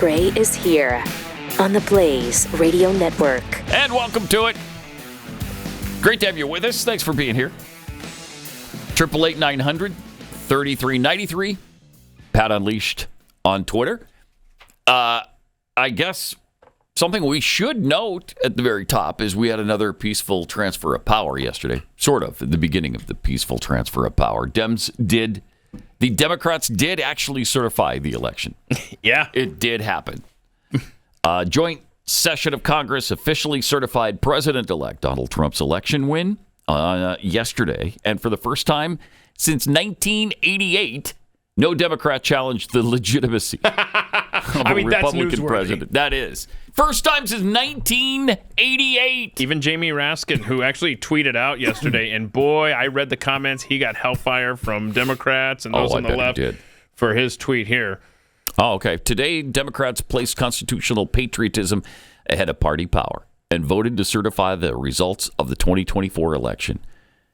Gray is here on the Blaze Radio Network. And welcome to it. Great to have you with us. Thanks for being here. 888-900-3393. Pat Unleashed on Twitter. I guess something we should note at the very top is we had another peaceful transfer of power yesterday. Sort of, at the beginning of the peaceful transfer of power. The Democrats did actually certify the election. Yeah. It did happen. Joint session of Congress officially certified President-elect Donald Trump's election win yesterday. And for the first time since 1988, no Democrat challenged the legitimacy of a Republican president. That is. First time since 1988. Even Jamie Raskin, who actually tweeted out yesterday, and boy, I read the comments. He got hellfire from Democrats and those on the left for his tweet here. Oh, okay. Today, Democrats placed constitutional patriotism ahead of party power and voted to certify the results of the 2024 election.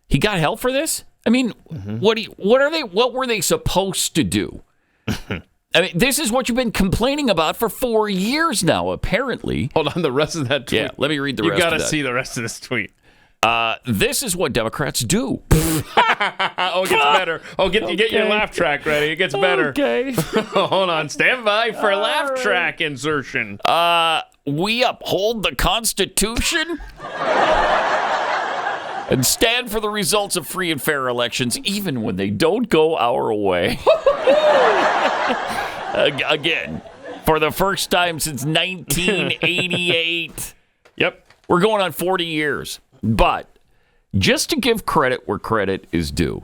He got hell for this? I mean, what were they supposed to do? I mean, this is what you've been complaining about for 4 years now, apparently. Hold on, the rest of that tweet. Yeah, let me read the rest of that. You got to see the rest of this tweet. This is what Democrats do. Oh, it gets better. Oh, get your laugh track ready. It gets better. Okay. Hold on. Stand by for laugh track insertion. We uphold the Constitution and stand for the results of free and fair elections, even when they don't go our way. Again, for the first time since 1988. Yep. We're going on 40 years. But just to give credit where credit is due,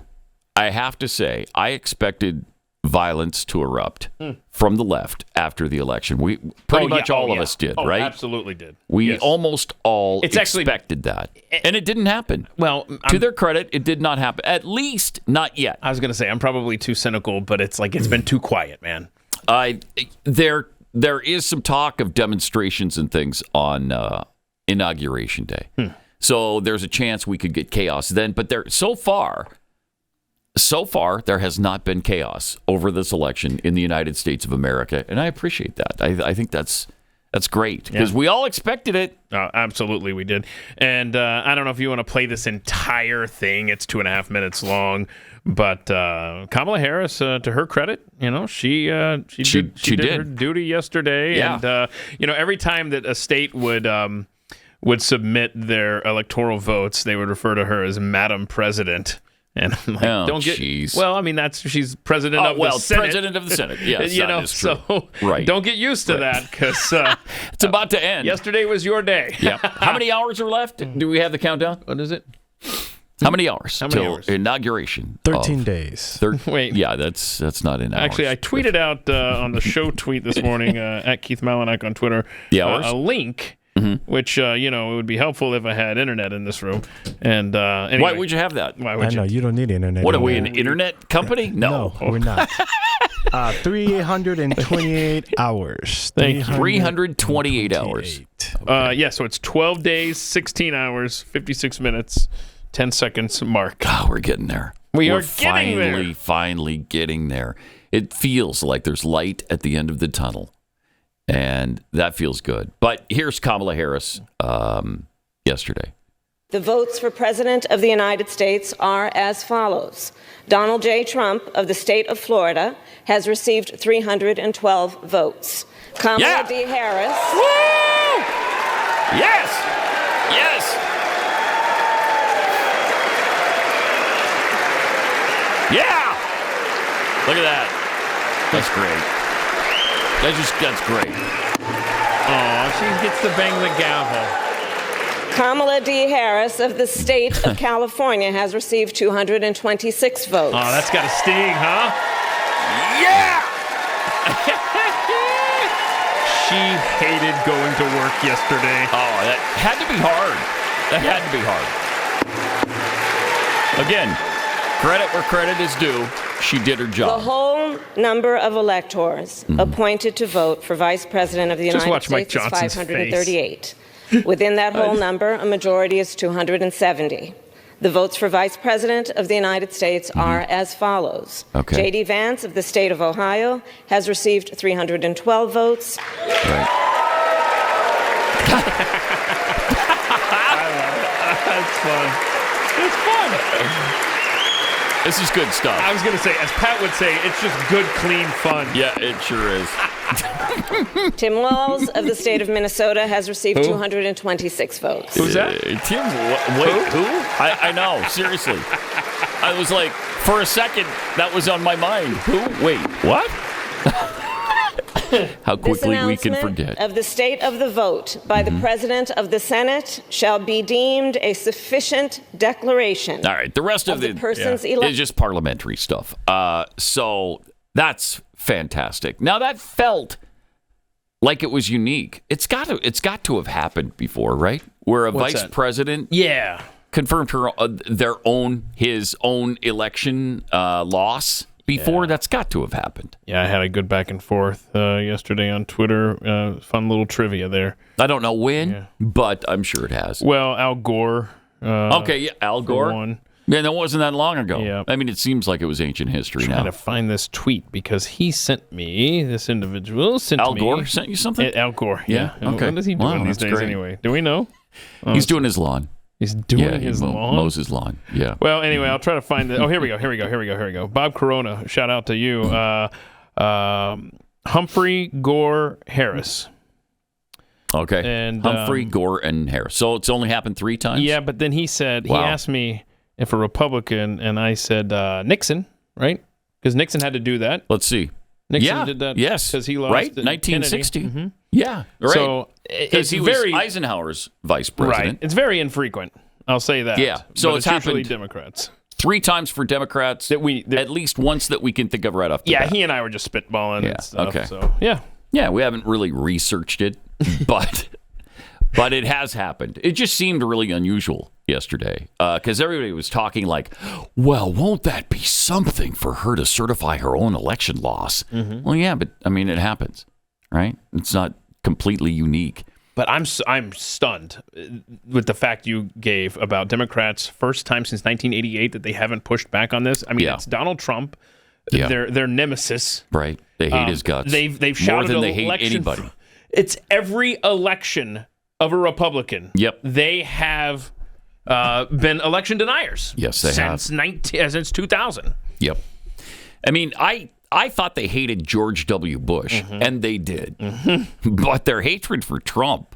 I have to say I expected violence to erupt from the left after the election. We pretty much all of us did, right? Absolutely did. We almost all expected that. And it didn't happen. Well, to their credit, it did not happen. At least not yet. I was going to say, I'm probably too cynical, but it's like it's been too quiet, man. There is some talk of demonstrations and things on Inauguration Day. So there's a chance we could get chaos then. But so far, there has not been chaos over this election in the United States of America. And I appreciate that. I think that's great because we all expected it. Absolutely, we did. And I don't know if you want to play this entire thing. It's 2.5 minutes long. But Kamala Harris, to her credit, she did her duty yesterday. Yeah. And, every time that a state would submit their electoral votes, they would refer to her as Madam President. And I'm like, she's president of the Senate. President of the Senate. Yes, that is true. So don't get used to that because it's about to end. Yesterday was your day. Yeah. How many hours are left? Do we have the countdown? What is it? How many hours? How many hours? Inauguration. 13 days. Wait. Yeah, that's not in hours. Actually, I tweeted out on the show tweet this morning at Keith Malinak on Twitter a link. Which, it would be helpful if I had internet in this room. And anyway, why would you have that? Why would you? You don't need internet. What are we, an internet company? No, we're not. 328 hours. 328 hours. So it's 12 days, 16 hours, 56 minutes, 10 seconds mark. God, we're getting there. We're finally getting there. It feels like there's light at the end of the tunnel. And that feels good. But here's Kamala Harris yesterday. The votes for President of the United States are as follows. Donald J. Trump of the state of Florida has received 312 votes. Kamala D. Harris. Woo! Yes! Yes! Yeah! Look at that. That's great. That's great. Oh, she gets to bang the gavel. Kamala D. Harris of the state of California has received 226 votes. Oh, that's got a sting, huh? Yeah! She hated going to work yesterday. Oh, that had to be hard. Again, credit where credit is due. She did her job. The whole number of electors appointed to vote for Vice President of the United States is 538. Within that whole number, a majority is 270. The votes for Vice President of the United States are as follows. Okay. J.D. Vance of the state of Ohio has received 312 votes. Right. That's fun. It's fun. This is good stuff. I was going to say, as Pat would say, it's just good, clean fun. Yeah, it sure is. Tim Walz of the state of Minnesota has received 226 votes. Who's that? Tim, wait, who? I know, seriously. I was like, for a second, that was on my mind. Who? Wait, what? How quickly we can forget. Of the state of the vote by the President of the Senate shall be deemed a sufficient declaration. All right, the rest of the person's is just parliamentary stuff. So that's fantastic. Now that felt like it was unique. It's got to have happened before, right? Where a vice president confirmed his own election loss. Before, that's got to have happened. Yeah, I had a good back and forth yesterday on Twitter. Fun little trivia there. I don't know when, but I'm sure it has. Well, Al Gore. Al Gore. One. Yeah, that wasn't that long ago. Yeah. I mean, it seems like it was ancient history now. I'm trying to find this tweet because he sent me, this individual sent Al me. Gore sent you something? Al Gore, yeah. Okay. What is he doing these days anyway? Do we know? He's doing his lawn. He's doing his lawn? Mows his lawn, yeah. Well, anyway, I'll try to find it. Oh, here we go. Bob Corona, shout out to you. Humphrey, Gore, Harris. Okay. And Humphrey, Gore, and Harris. So it's only happened 3 times? Yeah, but then he said, he asked me if a Republican, and I said Nixon, right? Because Nixon had to do that. Let's see. Nixon did that. Yes. Because he lost. Right? 1960. Mm-hmm. Yeah. Right. So because he was Eisenhower's vice president. Right. It's very infrequent. I'll say that. Yeah. So but it's usually happened Democrats. 3 times for Democrats. At least once that we can think of right off the bat. Yeah, he and I were just spitballing and stuff. Okay. So, yeah. Yeah, we haven't really researched it, but it has happened. It just seemed really unusual yesterday because everybody was talking like, well, won't that be something for her to certify her own election loss? Mm-hmm. Well, yeah, but I mean, it happens, right? It's not completely unique. But I'm stunned with the fact you gave about Democrats' first time since 1988 that they haven't pushed back on this. I mean, it's Donald Trump, their nemesis. Right. They hate his guts. They've shouted more than they hate anybody. It's every election of a Republican. Yep. They have been election deniers. Yes, they have. Since 2000. Yep. I mean, I thought they hated George W. Bush, and they did. Mm-hmm. But their hatred for Trump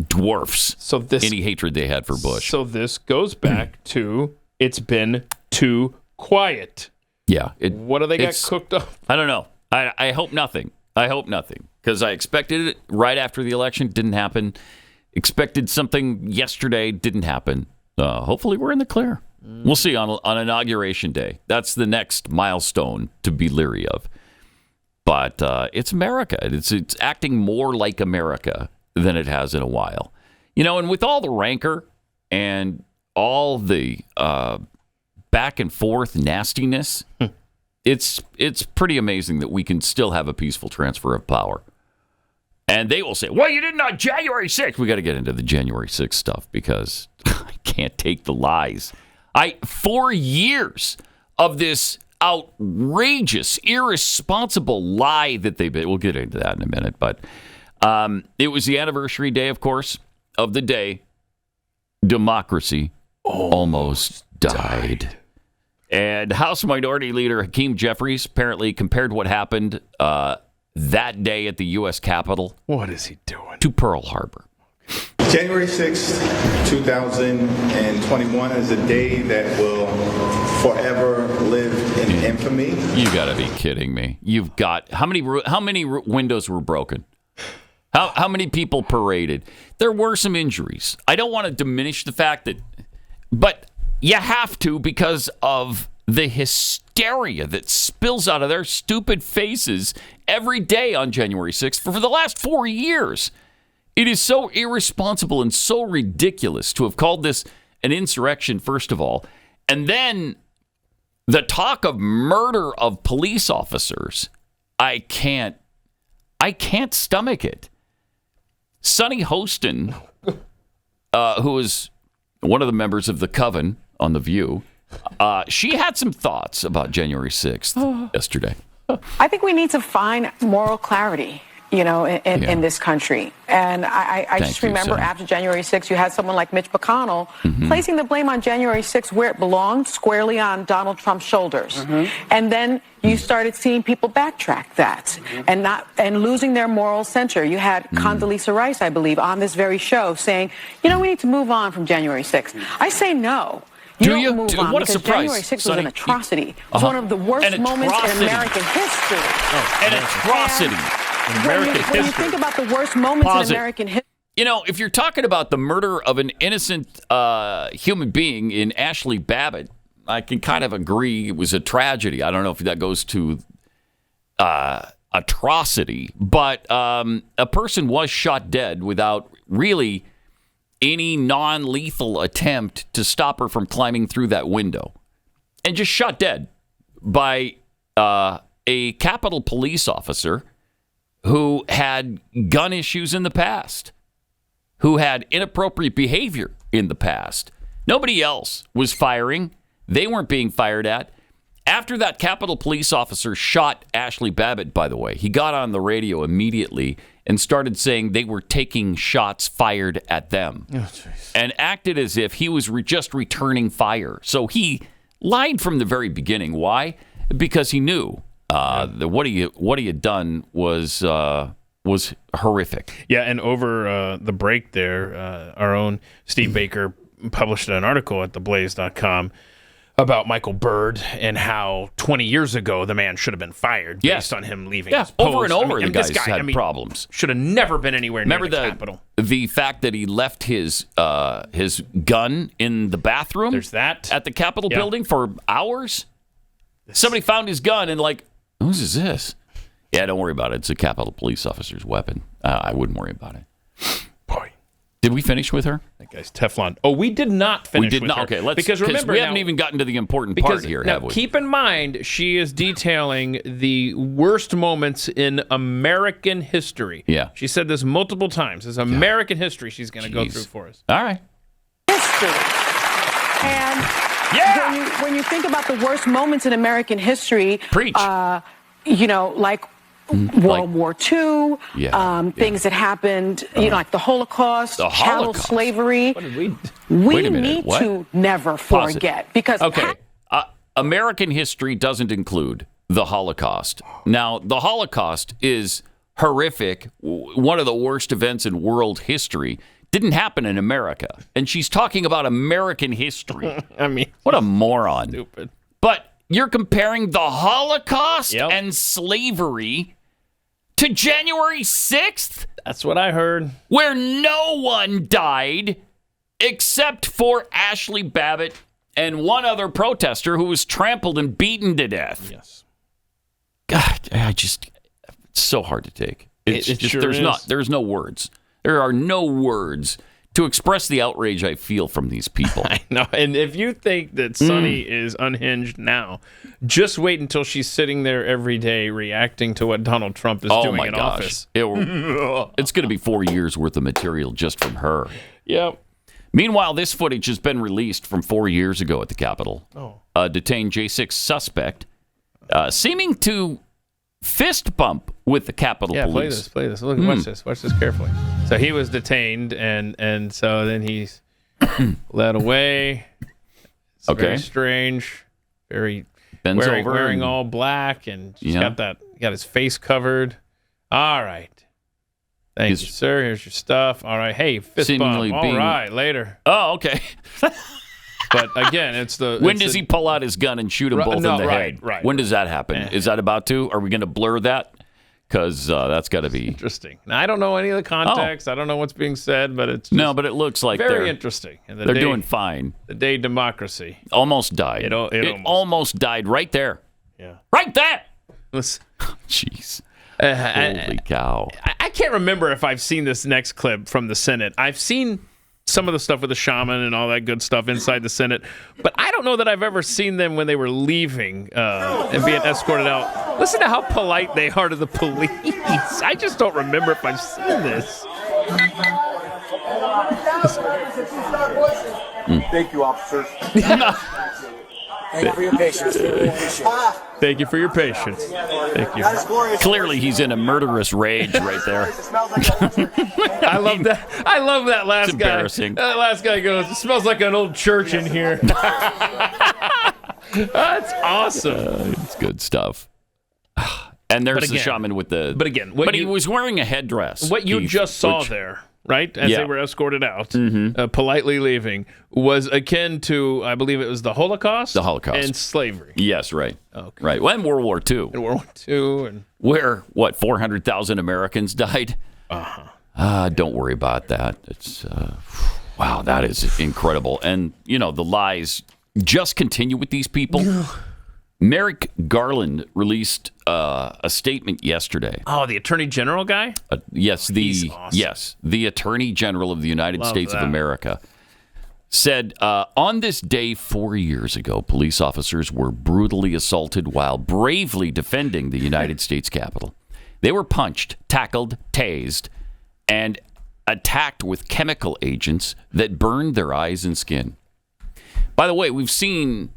dwarfs any hatred they had for Bush. So this goes back to it's been too quiet. Yeah. What do they got cooked up? I don't know. I hope nothing. Because I expected it right after the election. Didn't happen. Expected something yesterday. Didn't happen. Hopefully we're in the clear. We'll see on Inauguration Day. That's the next milestone to be leery of. But it's America. It's acting more like America than it has in a while. You know, and with all the rancor and all the back and forth nastiness, it's pretty amazing that we can still have a peaceful transfer of power. And they will say, well, you didn't on January 6th. We got to get into the January 6th stuff because I can't take the lies. 4 years of this outrageous, irresponsible lie that they've been. We'll get into that in a minute. But it was the anniversary day, of course, of the day democracy almost died. And House Minority Leader Hakeem Jeffries apparently compared what happened that day at the U.S. Capitol. What is he doing? To Pearl Harbor. January 6th, 2021 is a day that will forever live in infamy. You got to be kidding me. You've got how many windows were broken? How many people paraded? There were some injuries. I don't want to diminish the fact that, but you have to because of the hysteria that spills out of their stupid faces every day on January 6th for the last 4 years. It is so irresponsible and so ridiculous to have called this an insurrection, first of all. And then the talk of murder of police officers. I can't stomach it. Sonny Hostin, who was one of the members of the Coven on The View, she had some thoughts about January 6th yesterday. I think we need to find moral clarity, in this country. And I just remember after January 6th, you had someone like Mitch McConnell placing the blame on January 6th where it belonged, squarely on Donald Trump's shoulders. And then you started seeing people backtrack that and losing their moral center. You had Condoleezza Rice, I believe, on this very show saying, we need to move on from January 6th. I say no. You don't move on, what a because surprise, January 6th Sonny. was an atrocity. It was one of the worst moments in American history. An atrocity. When you think about the worst moments in American history. If you're talking about the murder of an innocent human being in Ashley Babbitt, I can kind of agree it was a tragedy. I don't know if that goes to atrocity, but a person was shot dead without really any non-lethal attempt to stop her from climbing through that window, and just shot dead by a Capitol police officer who had gun issues in the past, who had inappropriate behavior in the past. Nobody else was firing. They weren't being fired at. After that Capitol police officer shot Ashley Babbitt, by the way, he got on the radio immediately and started saying they were taking shots fired at them and acted as if he was just returning fire. So he lied from the very beginning. Why? Because he knew that what he had done was horrific. Yeah, and over the break there, our own Steve Baker published an article at theblaze.com about Michael Byrd and how 20 years ago the man should have been fired based on him leaving his post. Over and over, the guy had problems. Should have never been anywhere near the Capitol. The fact that he left his gun in the bathroom There's that. at the Capitol building for hours? Somebody found his gun and whose is this? Yeah, don't worry about it. It's a Capitol police officer's weapon. I wouldn't worry about it. Boy. Did we finish with her? That guy's Teflon. Oh, we did not finish with her. Okay, because remember, we haven't even gotten to the important part here, have we? Keep in mind, she is detailing the worst moments in American history. Yeah. She said this multiple times. It's American history she's going to go through for us. All right. History. And when you think about the worst moments in American history, Preach. Like World War II, things that happened, like the Holocaust, chattel slavery. What did we We need to never forget. Because American history doesn't include the Holocaust. Now, the Holocaust is horrific, one of the worst events in world history. Didn't happen in America. And she's talking about American history. I mean, what a moron. Stupid. But you're comparing the Holocaust and slavery to January 6th? That's what I heard. Where no one died except for Ashley Babbitt and one other protester who was trampled and beaten to death. Yes. God, it's so hard to take. It's just sure there's no words. There are no words to express the outrage I feel from these people. I know. And if you think that Sonny is unhinged now, just wait until she's sitting there every day reacting to what Donald Trump is doing in office. It's going to be 4 years worth of material just from her. Yep. Meanwhile, this footage has been released from 4 years ago at the Capitol. A detained J6 suspect seeming to fist bump with the Capitol Police. Play this. Look, watch this carefully. So he was detained, and so then he's led away. It's very strange. Very bends over, wearing all black, and he's got his face covered. All right. Thank you, sir. Here's your stuff. All right. Hey, fist bump. All right, later. Oh, okay. But again, when does he pull out his gun and shoot them both in the head? Right. When does that happen? Is that about to? Are we going to blur that? Because that's got to be interesting. Now, I don't know any of the context. I don't know what's being said, but it's but it looks like very interesting. And they're doing fine. The day democracy almost died. It almost died right there. Yeah, right there. Jeez. Holy cow! I can't remember if I've seen this next clip from the Senate. I've seen some of the stuff with the shaman and all that good stuff inside the Senate, but I don't know that I've ever seen them when they were leaving and being escorted out. Listen to how polite they are to the police. I just don't remember if I've seen this. Thank you, officers. Thank you for your patience. Thank you for your patience. Thank you. Clearly, he's in a murderous rage right there. I love that. I love that last It's guy. embarrassing. That last guy goes, "It smells like an old church in here." That's awesome. It's good stuff. And there's the shaman with the. But again, he was wearing a headdress. What you Keith, just saw which- there, right, as they were escorted out, politely leaving, was akin to, I believe it was the Holocaust. The Holocaust. And slavery. Yes, right. Okay. Right. Well, and World War II. And World War II. And Where, 400,000 Americans died? Don't worry about that. It's, wow, that is incredible. And, the lies just continue with these people. Merrick Garland released a statement yesterday. oh, the Attorney General guy? Yes, He's awesome. the Attorney General of the United Love States that. of America said, on this day 4 years ago, police officers were brutally assaulted while bravely defending the United States Capitol. They were punched, tackled, tased, and attacked with chemical agents that burned their eyes and skin. By the way, we've seen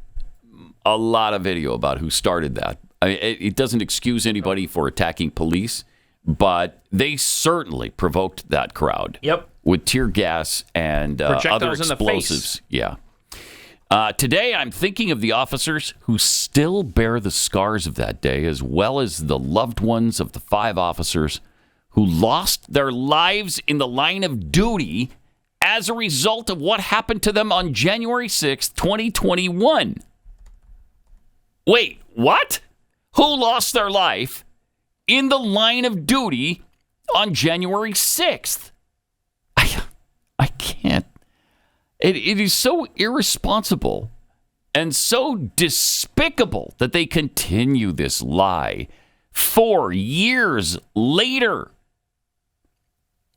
a lot of video about who started that. I mean, it doesn't excuse anybody for attacking police, but they certainly provoked that crowd. Yep. With tear gas and other Projectiles in the explosives. Yeah. Today, I'm thinking of the officers who still bear the scars of that day, as well as the loved ones of the 5 officers who lost their lives in the line of duty as a result of what happened to them on January 6th, 2021. Wait, what? Who lost their life in the line of duty on January 6th? I can't. It is so irresponsible and so despicable that they continue this lie 4 years later.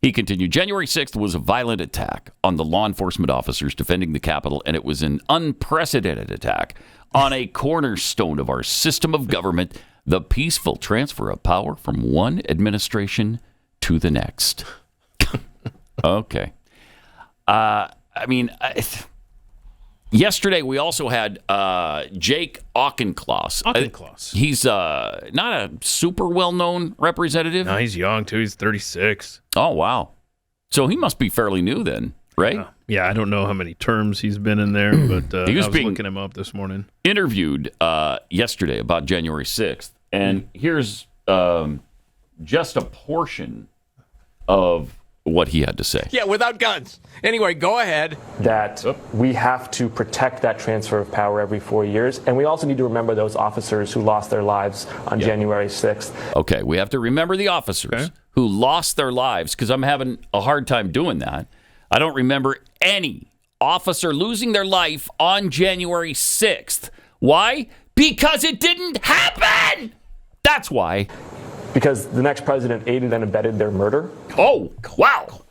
He continued, January 6th was a violent attack on the law enforcement officers defending the Capitol, and it was an unprecedented attack on a cornerstone of our system of government, the peaceful transfer of power from one administration to the next. Okay. Yesterday we also had Jake Auchincloss. He's not a super well-known representative. No, he's young, too. He's 36. Oh, wow. So he must be fairly new then, right? Yeah, I don't know how many terms he's been in there, but He was I was looking him up this morning. Interviewed yesterday about January 6th, and here's just a portion of what he had to say. Yeah, without guns. Anyway, go ahead. That we have to protect that transfer of power every 4 years. And we also need to remember those officers who lost their lives on January 6th. Okay, we have to remember the officers who lost their lives, because I'm having a hard time doing that. I don't remember any officer losing their life on January 6th. Why? Because it didn't happen! That's why. Because the next president aided and abetted their murder. Oh, wow.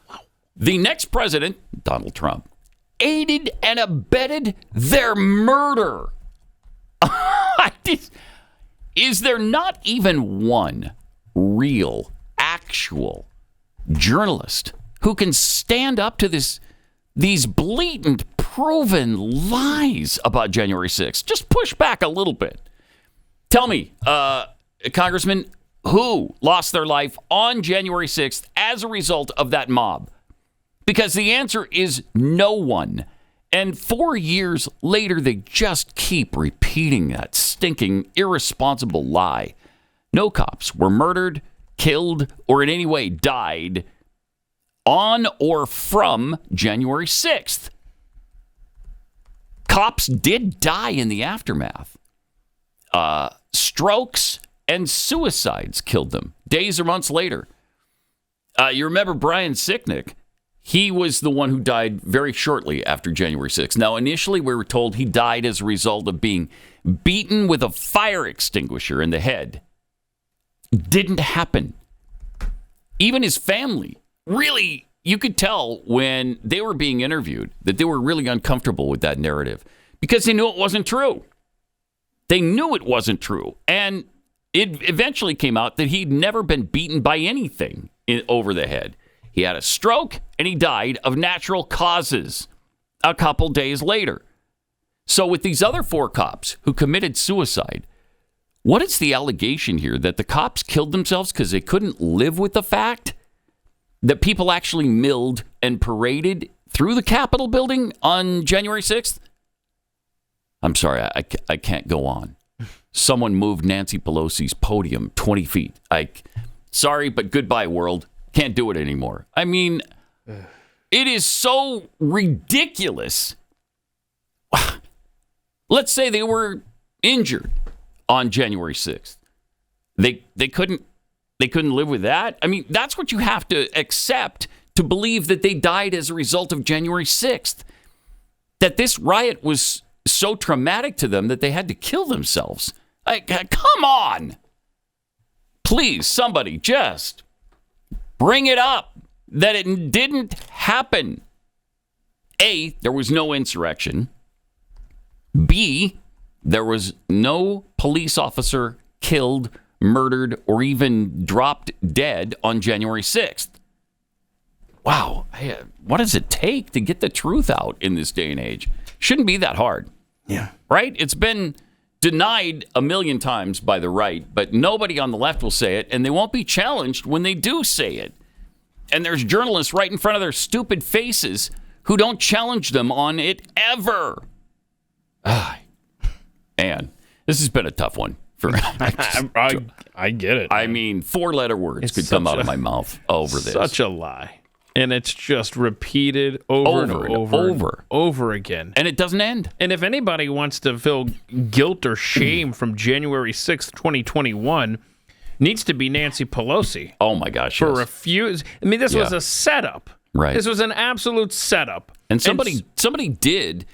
The next president, Donald Trump, aided and abetted their murder. Is there not even one real, actual journalist who can stand up to these blatant, proven lies about January 6th? Just push back a little bit. Tell me, Congressman, who lost their life on January 6th as a result of that mob? Because the answer is no one. And 4 years later, they just keep repeating that stinking, irresponsible lie. No cops were murdered, killed, or in any way died on or from January 6th. Cops did die in the aftermath. Strokes and suicides killed them days or months later. You remember Brian Sicknick? He was the one who died very shortly after January 6th. Now, initially, we were told he died as a result of being beaten with a fire extinguisher in the head. Didn't happen. Even his family, really, you could tell when they were being interviewed that they were really uncomfortable with that narrative because they knew it wasn't true. They knew it wasn't true. And it eventually came out that he'd never been beaten by anything over the head. He had a stroke and he died of natural causes. a couple days later. So with these other 4 cops who committed suicide, what is the allegation here? That the cops killed themselves because they couldn't live with the fact that people actually milled and paraded through the Capitol building on January 6th? I'm sorry, I can't go on. Someone moved Nancy Pelosi's podium 20 feet. Sorry, but goodbye, world. Can't do it anymore. I mean, it is so ridiculous. Let's say they were injured on January 6th. They couldn't live with that. I mean, that's what you have to accept to believe that they died as a result of January 6th. That this riot was so traumatic to them that they had to kill themselves. Come on. Please, somebody just bring it up that it didn't happen. A, there was no insurrection. B, there was no police officer killed, murdered, or even dropped dead on January 6th. Wow. What does it take to get the truth out in this day and age? Shouldn't be that hard. Yeah. Right? It's been denied a million times by the right, but nobody on the left will say it, and they won't be challenged when they do say it. And there's journalists right in front of their stupid faces who don't challenge them on it ever. Man, this has been a tough one. I get it. I mean, 4-letter words could come out of my mouth over this. Such a lie. And it's just repeated over again. And it doesn't end. And if anybody wants to feel guilt or shame from January 6th, 2021, needs to be Nancy Pelosi. Oh, my gosh. For refuse. I mean, this was a setup. Right. This was an absolute setup. And somebody did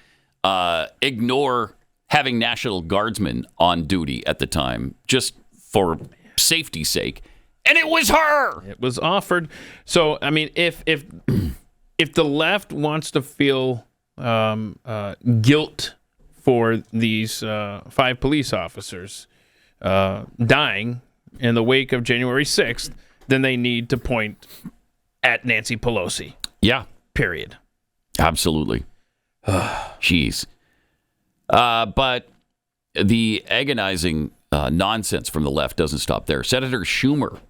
ignore having National Guardsmen on duty at the time, just for safety's sake. And it was her. It was offered. So, I mean, if the left wants to feel guilt for these 5 police officers dying in the wake of January 6th, then they need to point at Nancy Pelosi. Yeah. Period. Absolutely. Jeez. But the agonizing nonsense from the left doesn't stop there. Senator Schumer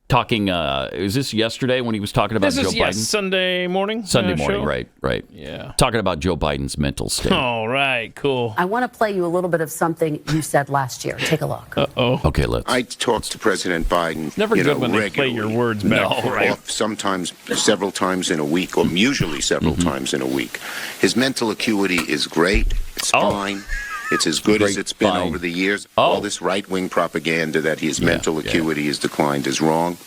talking, is this yesterday when he was talking about Joe Biden? Yes, Sunday morning. Sunday morning, show? right. Yeah. Talking about Joe Biden's mental state. All right, cool. I want to play you a little bit of something you said last year. Take a look. Uh-oh. Okay, let's. I talked to President Biden. Never good when they play your words back. No, right. Sometimes several times in a week, or usually several times in a week. His mental acuity is great. It's fine. It's as good as it's been over the years. All this right-wing propaganda that his mental acuity has declined is wrong.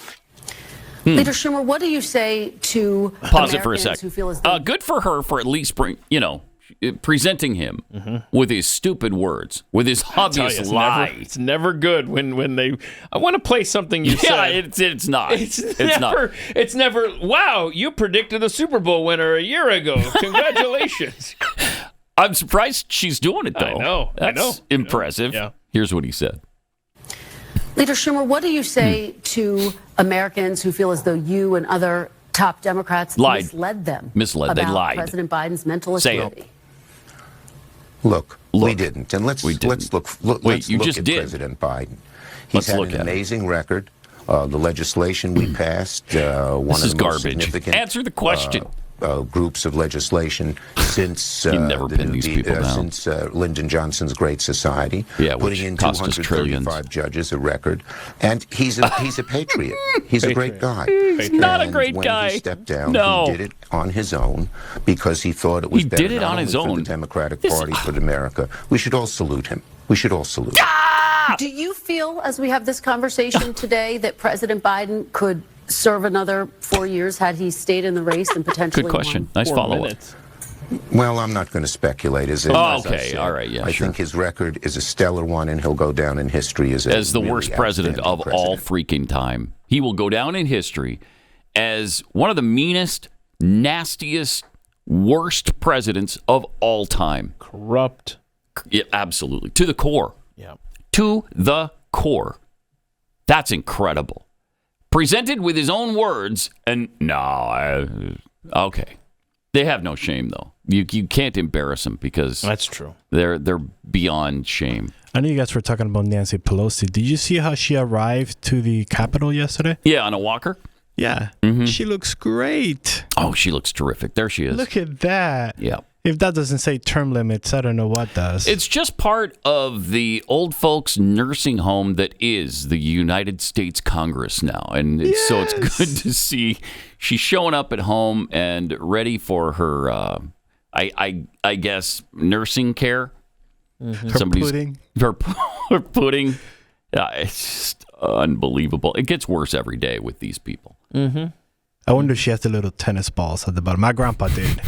Leader Schumer, what do you say to Pause it for a sec. Who feel as though good for her for at least presenting him with his stupid words, with his obvious lie. It's never good when they. I want to play something you said. Yeah, it's not. It's never. Wow, you predicted the Super Bowl winner a year ago. Congratulations. I'm surprised she's doing it, though. I know. That's impressive. Yeah. Here's what he said. Leader Schumer, what do you say to Americans who feel as though you and other top Democrats misled them? They about lied. President Biden's mental acuity. Look, we didn't. And let's look at President Biden. He's had an amazing record. The legislation we passed, one of the most significant. Answer the question. Groups of legislation since since Lyndon Johnson's Great Society, putting in 235 judges, a record, and he's a patriot. He's a great guy. He's not a great guy. When he stepped down, he did it on his own because he thought it was better not only for the Democratic Party but America. We should all salute him. We should all salute him. Do you feel, as we have this conversation today, that President Biden could serve another 4 years had he stayed in the race and potentially Good question. won? Nice follow-up. Well, I'm not going to speculate. All right, yeah, I think his record is a stellar one, and he'll go down in history as the worst president of all freaking time. He will go down in history as one of the meanest, nastiest, worst presidents of all time. Corrupt. Yeah, absolutely. To the core. Yeah. To the core. That's incredible. Presented with his own words, and okay. They have no shame, though. You can't embarrass them because that's true. They're beyond shame. I know you guys were talking about Nancy Pelosi. Did you see how she arrived to the Capitol yesterday? Yeah, on a walker. Yeah. She looks great. Oh, she looks terrific. There she is. Look at that. Yeah. If that doesn't say term limits, I don't know what does. It's just part of the old folks nursing home that is the United States Congress now. And so it's good to see she's showing up at home and ready for her, I guess, nursing care. Her pudding. Her pudding. It's just unbelievable. It gets worse every day with these people. I wonder if she has the little tennis balls at the bottom. My grandpa did.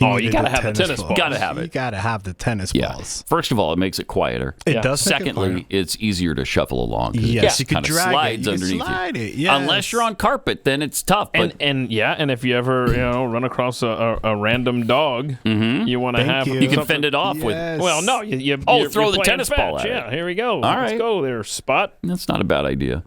You gotta have the tennis balls. Gotta have it. You gotta have the tennis balls. First of all, it makes it quieter. It does. Secondly, it's easier to shuffle along. Yes, you can drag slides it. You underneath can slide it. Yes. Unless you're on carpet, then it's tough. But and if you ever run across a random dog, you want to have you can fend it off with. Well, no, you throw the tennis ball at it. Yeah, here we go. All Let's go there, Spot. That's not a bad idea.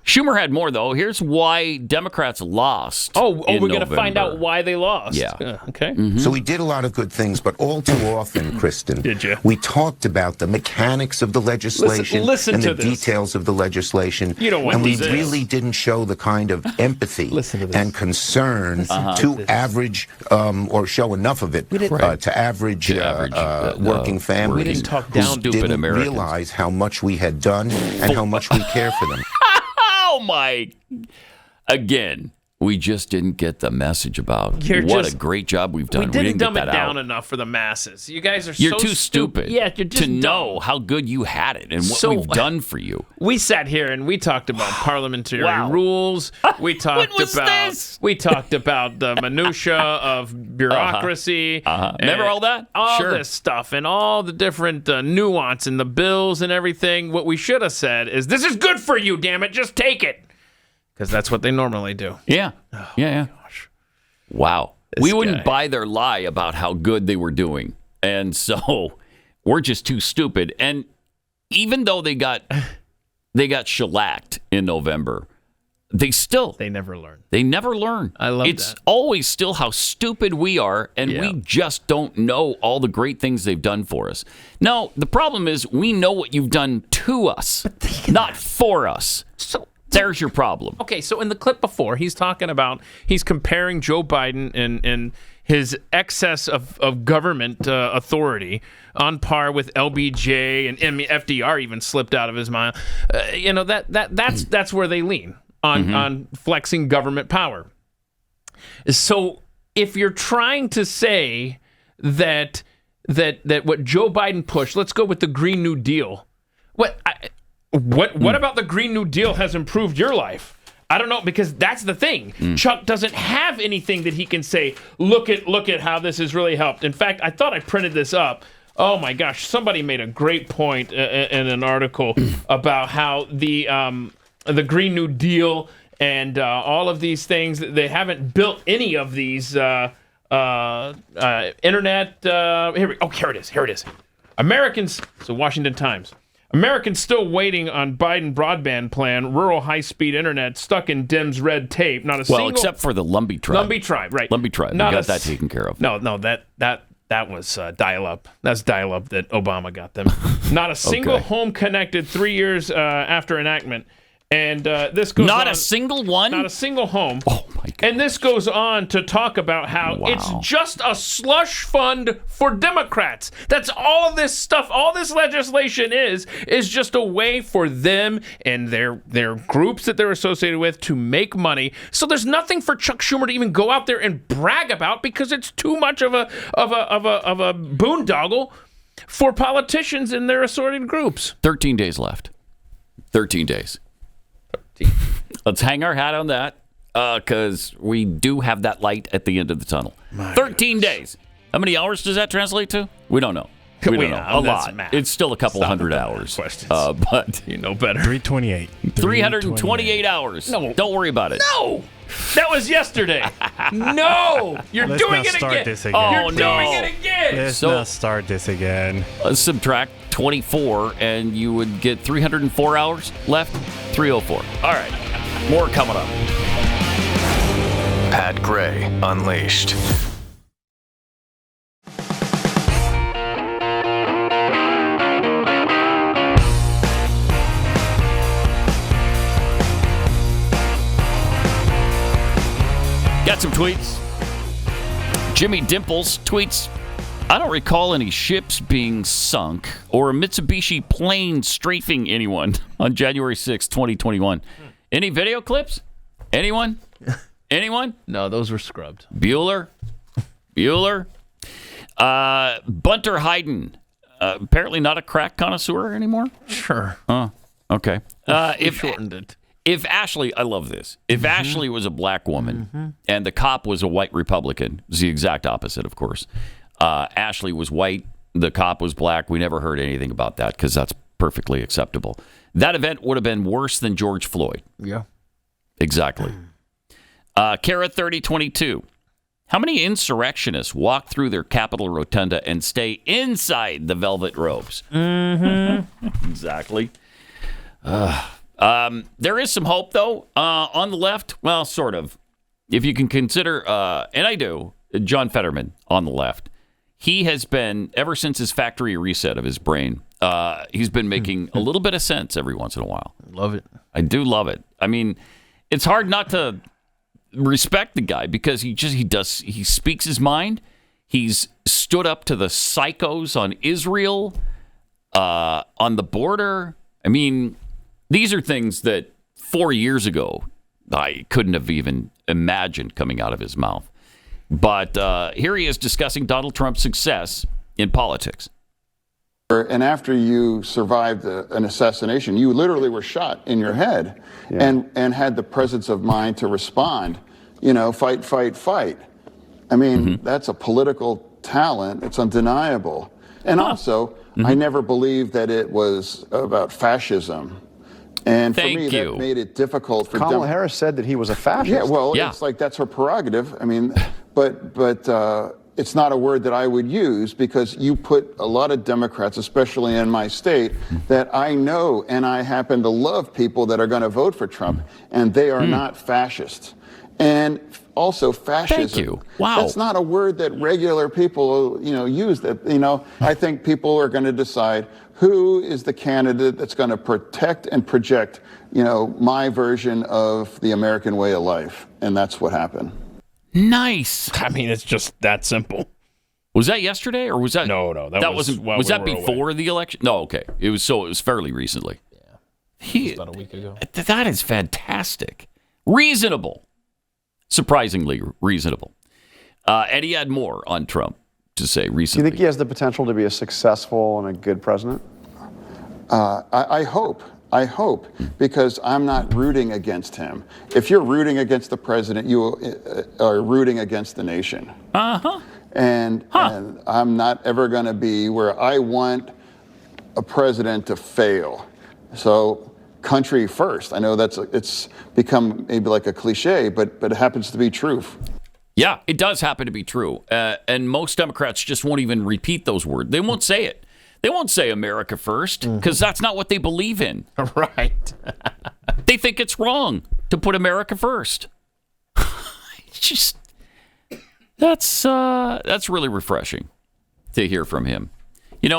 Schumer had more, though. Here's why Democrats lost. We're going to find out why they lost. Yeah. Okay. So we did a lot of good things, but all too often, Kristen, we talked about the mechanics of the legislation listen and to the this. details of the legislation. You don't want and we this. really didn't show the kind of empathy and concern to average, or show enough of it to average working families. We didn't talk down who stupid didn't Americans. realize how much we had done and how much we care for them. Oh, my. Again, we just didn't get the message about what a great job we've done. We didn't dumb get it that down out. enough for the masses. You guys are You're so too stupid Yeah, you're just to know how good you had it and what we've done for you. We sat here and we talked about parliamentary rules. We talked we talked about the minutia of bureaucracy. Remember all that? All this stuff and all the different nuance in the bills and everything. What we should have said is, "This is good for you, damn it! Just take it." Because that's what they normally do. Yeah. Yeah. Gosh. Wow. We wouldn't buy their lie about how good they were doing. And so we're just too stupid. And even though they got shellacked in November, they never learn. They never learn. I love It's that. always still how stupid we are, and we just don't know all the great things they've done for us. No, the problem is we know what you've done to us, not for us. So there's your problem. Okay, so in the clip before, he's comparing Joe Biden and his excess of government authority on par with LBJ, and FDR even slipped out of his mind. That's where they lean on flexing government power. So if you're trying to say that what Joe Biden pushed, let's go with the Green New Deal. What about the Green New Deal has improved your life? I don't know, because that's the thing. Chuck doesn't have anything that he can say, look at how this has really helped. In fact, I thought I printed this up. Oh my gosh, somebody made a great point in an article about how the Green New Deal and all of these things, they haven't built any of these internet. Here it is. Americans, so Washington Times. Americans still waiting on Biden broadband plan, rural high-speed internet stuck in Dems red tape. Not a single... Well, except for the Lumbee tribe. Lumbee tribe, right. Lumbee tribe. We got that taken care of. No, that was dial-up. That's dial-up that Obama got them. Not a single home connected 3 years after enactment. And this goes Not on, a single one? Not a single home. Oh, my God. And this goes on to talk about how it's just a slush fund for Democrats. That's all this stuff, all this legislation is just a way for them and their groups that they're associated with to make money. So there's nothing for Chuck Schumer to even go out there and brag about, because it's too much of a boondoggle for politicians and their assorted groups. 13 days left. 13 days. Let's hang our hat on that, because we do have that light at the end of the tunnel. 13 days. How many hours does that translate to? We don't know. We don't know. A lot. Math. It's still a couple hundred hours. But you know better. 328. 328 hours. No. Don't worry about it. No. That was yesterday. No. You're Let's doing not it start again. this again. You're doing it again. Let's not start this again. Subtract 24, and you would get 304 hours left. 304. All right. More coming up. Pat Gray Unleashed. tweets. Jimmy Dimples tweets, I don't recall any ships being sunk or a Mitsubishi plane strafing anyone on January 6, 2021. Any video clips? Anyone? Anyone? No, those were scrubbed. Bueller? Bunter Hayden. Apparently not a crack connoisseur anymore? Sure. Oh, okay. If shortened it. If Ashley, I love this. If Ashley was a black woman and the cop was a white Republican, it's the exact opposite, of course. Ashley was white, the cop was black. We never heard anything about that because that's perfectly acceptable. That event would have been worse than George Floyd. Yeah. Exactly. Kara 3022. How many insurrectionists walk through their Capitol rotunda and stay inside the velvet robes? Exactly. There is some hope, though, on the left. Well, sort of. If you can consider, and I do, John Fetterman on the left. He has been, ever since his factory reset of his brain, he's been making a little bit of sense every once in a while. Love it. I do love it. I mean, it's hard not to respect the guy because he speaks his mind. He's stood up to the psychos on Israel, on the border. I mean, these are things that 4 years ago I couldn't have even imagined coming out of his mouth. But here he is discussing Donald Trump's success in politics. And after you survived an assassination, you literally were shot in your head and had the presence of mind to respond, fight, fight, fight. I mean, that's a political talent. It's undeniable. And also, I never believed that it was about fascism. And for me, that made it difficult for Kamala Harris said that he was a fascist. Yeah, well, it's like that's her prerogative. I mean, but it's not a word that I would use because you put a lot of Democrats, especially in my state, that I know and I happen to love people that are going to vote for Trump, and they are not fascist. And also fascism. Thank you. Wow. That's not a word that regular people, use. That, I think people are going to decide who is the candidate that's going to protect and project, my version of the American way of life. And that's what happened. Nice. I mean, it's just that simple. Was that yesterday or was that? No. That wasn't. Was that before the election? No. Okay. It was fairly recently. Yeah. About a week ago. That is fantastic. Reasonable. Surprisingly reasonable. And he had more on Trump to say recently. Do you think he has the potential to be a successful and a good president? I hope, because I'm not rooting against him. If you're rooting against the president, you are rooting against the nation. And I'm not ever going to be where I want a president to fail. So country first. I know it's become maybe like a cliche, but it happens to be true. Yeah, it does happen to be true. And most Democrats just won't even repeat those words. They won't say it. They won't say America first because that's not what they believe in. Right. They think it's wrong to put America first. It's just that's really refreshing to hear from him.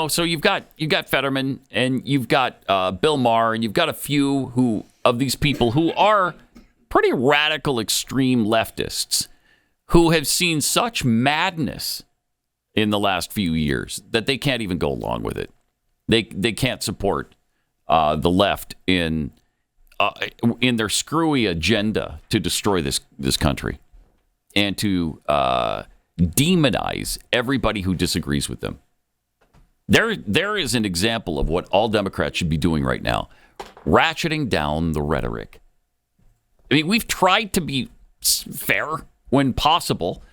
So you've got Fetterman and you've got Bill Maher and you've got a few of these people who are pretty radical, extreme leftists who have seen such madness in the last few years that they can't even go along with it. They can't support the left in their screwy agenda to destroy this country and to demonize everybody who disagrees with them. There is an example of what all Democrats should be doing right now, ratcheting down the rhetoric. I mean, we've tried to be fair when possible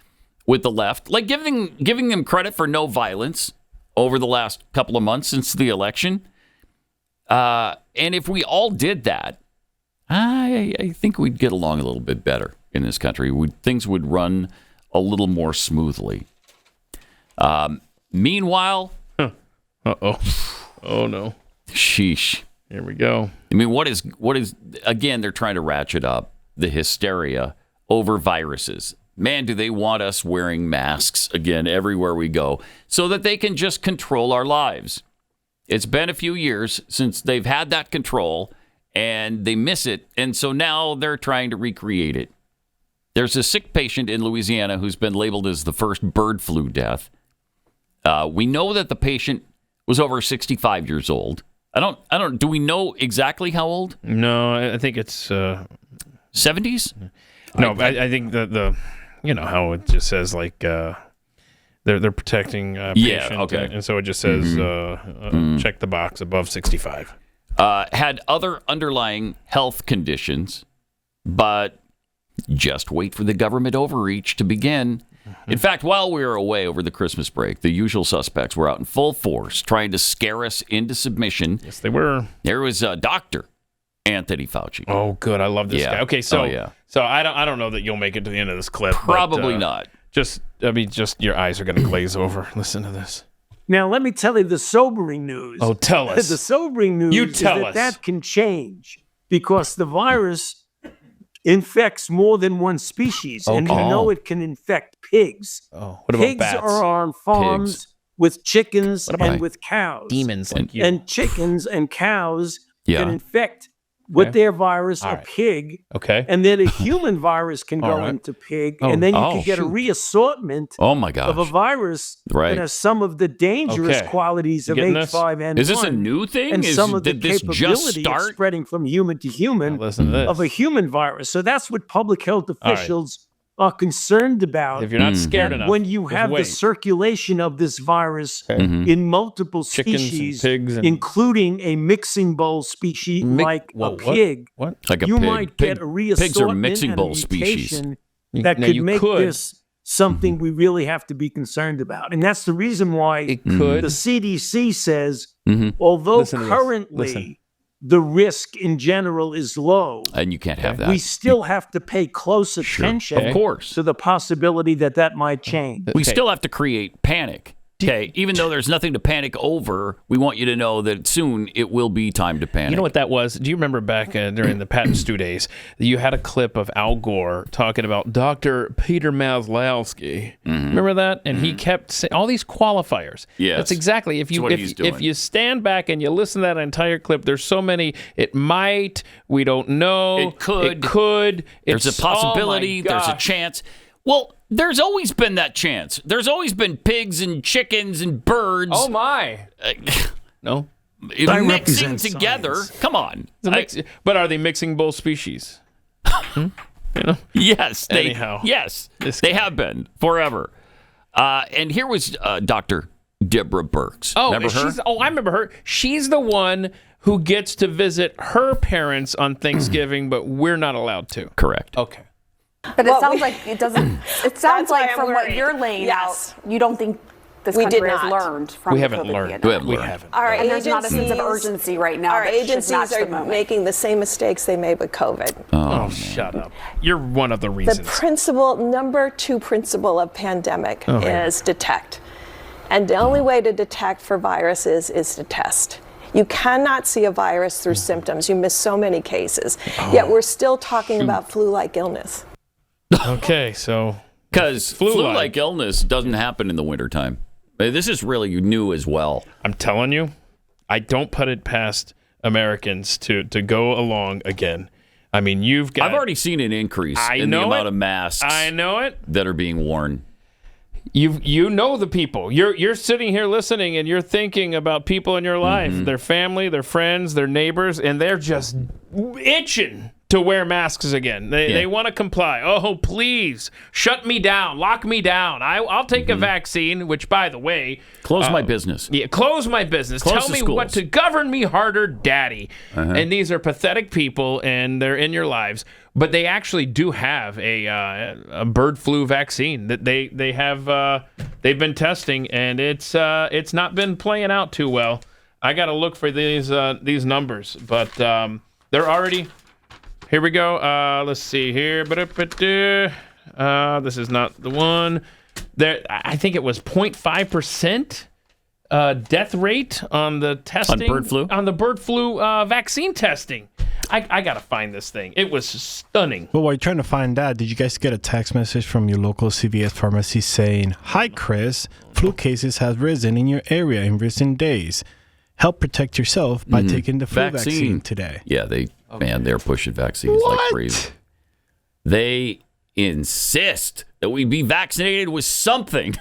with the left, like giving them credit for no violence over the last couple of months since the election. And if we all did that, I think we'd get along a little bit better in this country. Things would run a little more smoothly. Meanwhile... Oh no. Sheesh. Here we go. I mean, what is again, they're trying to ratchet up the hysteria over viruses. Man, do they want us wearing masks again everywhere we go so that they can just control our lives. It's been a few years since they've had that control and they miss it. And so now they're trying to recreate it. There's a sick patient in Louisiana who's been labeled as the first bird flu death. We know that the patient was over 65 years old. Do we know exactly how old? No, I think it's 70s? No, I think the how it just says like they're protecting patient. Yeah, okay. And so it just says check the box above 65. Had other underlying health conditions, but just wait for the government overreach to begin. In fact, while we were away over the Christmas break, the usual suspects were out in full force trying to scare us into submission. Yes, they were. There was Dr. Anthony Fauci. Oh, good. I love this guy. Okay, so so I don't know that you'll make it to the end of this clip. Probably not. Just your eyes are going to glaze over. Listen to this. Now, let me tell you the sobering news. Oh, tell us. The sobering news You tell is us. that can change because the virus infects more than one species, and we know it can infect pigs. Oh, what about pigs bats? are on farms with chickens and with cows. Demons like you. And chickens and cows Yeah. can infect with their virus All a right. pig. Okay. And then a human virus can All go right. into pig, Oh. and then you Oh, can get a shoot. reassortment Oh, my gosh. of a virus Right. that has some of the dangerous Okay. qualities of You getting this? H5N1. Is this a new thing? And some of the did this just capability of start? spreading from human to human Listen to this. of a human virus. So that's what public health right. officials are concerned about. If you're not scared that enough, when you just have the wait. circulation of this virus Mm-hmm. in multiple Chickens and species, pigs and- including a mixing bowl species like Whoa, a what? pig, What? Like a you pig. might get a reassortment Pigs are mixing and bowl a species. mutation You- that now could you make could. this something we really have to be concerned about. And that's the reason why It could. the CDC says, Mm-hmm. although Listen to this. currently Listen. the risk in general is low, And you can't have that. we still have to pay close attention Of course. to the possibility that might change. We still have to create panic. Okay, even though there's nothing to panic over, we want you to know that soon it will be time to panic. You know what that was? Do you remember back during the Pat and Stu days, you had a clip of Al Gore talking about Dr. Peter Maslowski. Remember that? And he kept saying all these qualifiers. Yes. That's exactly. That's what he's doing. If you stand back and you listen to that entire clip, there's so many. It might. We don't know. It could. It could. There's a It's- possibility. Oh my There's a gosh. chance. Well, there's always been that chance. There's always been pigs and chickens and birds. Oh my. No. Mixing represent together. science. Come on. But are they mixing both species? You know. Yes. Anyhow. Yes. This They guy. have been forever. And here was Dr. Deborah Birx. Oh, Remember her? I remember her. She's the one who gets to visit her parents on Thanksgiving, but we're not allowed to. Correct. Okay. But it sounds like it doesn't. It sounds That's why like I'm from what worried. you're laying Yes. out, you don't think this We country did has not. learned from We the haven't COVID learned. pandemic. We haven't. Our And there's not a sense of agencies- urgency right now. Our that should agencies match the are moment. making the same mistakes they made with COVID. Oh, shut up. You're one of the The reasons. number 2 principle of pandemic Oh, yeah. is detect. And the only way to detect for viruses is to test. You cannot see a virus through symptoms. You miss so many cases. Yet we're still talking about flu-like illness. Okay, so Because Flu-like. flu-like illness doesn't happen in the wintertime. This is really new as well. I'm telling you, I don't put it past Americans to go along again. I mean, you've got. I've already seen an increase in the know amount it. of masks I know it. that are being worn. You know the people. You're sitting here listening and you're thinking about people in your life, their family, their friends, their neighbors, and they're just itching to wear masks again. They want to comply. Oh, please shut me down, lock me down. I'll take a vaccine. Which, by the way, Close my business. Yeah, close my business. Close Tell the me schools. what to govern me harder, Daddy. And these are pathetic people, and they're in your lives. But they actually do have a bird flu vaccine that they have. They've been testing, and it's not been playing out too well. I got to look for these numbers, but they're already. Here we go. Let's see here. This is not the one. There, I think it was 0.5% death rate on the testing. On bird flu? On the bird flu vaccine testing. I got to find this thing. It was stunning. Well, while you're trying to find that, did you guys get a text message from your local CVS pharmacy saying, "Hi, Chris, flu cases have risen in your area in recent days. Help protect yourself by taking the flu vaccine today." Yeah, they're pushing vaccines like crazy. They insist that we be vaccinated with something.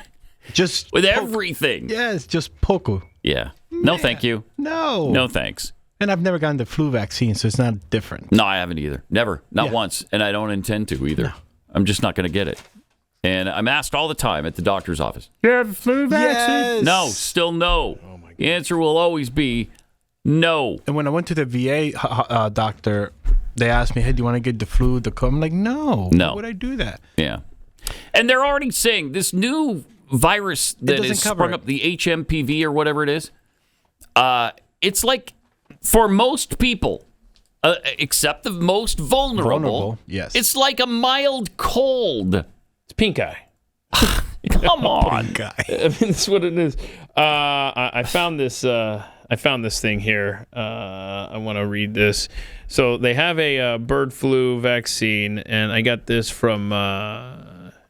Just with everything. Yes, just poco. Yeah. No, thank you. No. No, thanks. And I've never gotten the flu vaccine, so it's not different. No, I haven't either. Never. Not once. And I don't intend to either. No. I'm just not going to get it. And I'm asked all the time at the doctor's office. You have a flu vaccine? Yes. No, still no. Oh my God. The answer will always be no. And when I went to the VA doctor, they asked me, hey, do you want to get the flu, the COVID? I'm like, no. No. Why would I do that? Yeah. And they're already saying this new virus that has sprung up, the HMPV or whatever it is, it's like for most people, except the most vulnerable, yes. It's like a mild cold. It's pink eye. Come on. Pink eye. I mean, that's what it is. I found this. I found this thing here. I want to read this. So they have a bird flu vaccine, and I got this from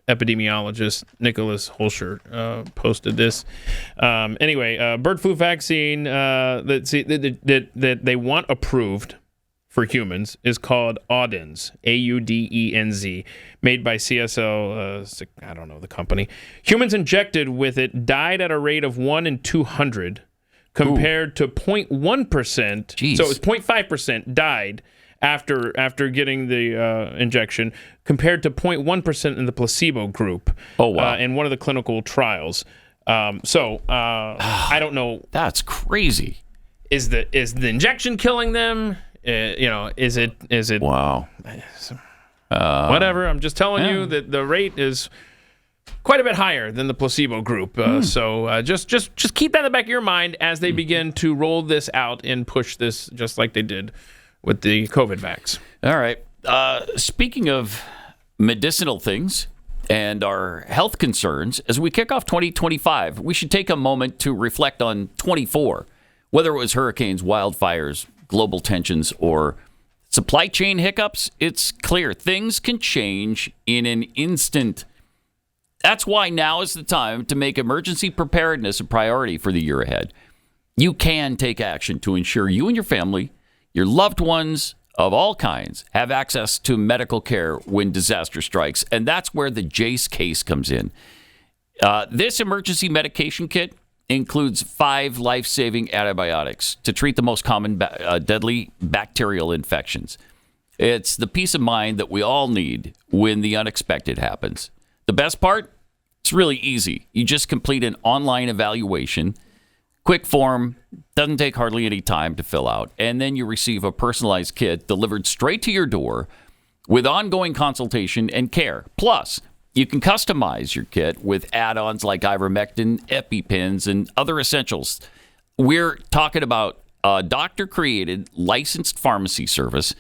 epidemiologist Nicholas Holscher posted this. Anyway, bird flu vaccine that they want approved for humans is called Audenz, Audenz, made by CSL, I don't know the company. Humans injected with it died at a rate of 1 in 200 compared to 0.1%. So it's 0.5% died after getting the injection, compared to 0.1% in the placebo group. Oh, wow. In one of the clinical trials. I don't know. That's crazy. Is the injection killing them? Is it? Wow. Whatever. I'm just telling you that the rate is quite a bit higher than the placebo group. So just keep that in the back of your mind as they begin to roll this out and push this, just like they did with the COVID vax. All right. Speaking of medicinal things and our health concerns, as we kick off 2025, we should take a moment to reflect on 24, whether it was hurricanes, wildfires, global tensions, or supply chain hiccups. It's clear things can change in an instant. That's why now is the time to make emergency preparedness a priority for the year ahead. You can take action to ensure you and your family, your loved ones of all kinds, have access to medical care when disaster strikes. And that's where the Jace case comes in. This emergency medication kit includes 5 life-saving antibiotics to treat the most common deadly bacterial infections. It's the peace of mind that we all need when the unexpected happens. The best part? It's really easy. You just complete an online evaluation. Quick form, doesn't take hardly any time to fill out, and then you receive a personalized kit delivered straight to your door with ongoing consultation and care. Plus, you can customize your kit with add-ons like ivermectin, EpiPens, and other essentials. We're talking about a doctor-created, licensed pharmacy service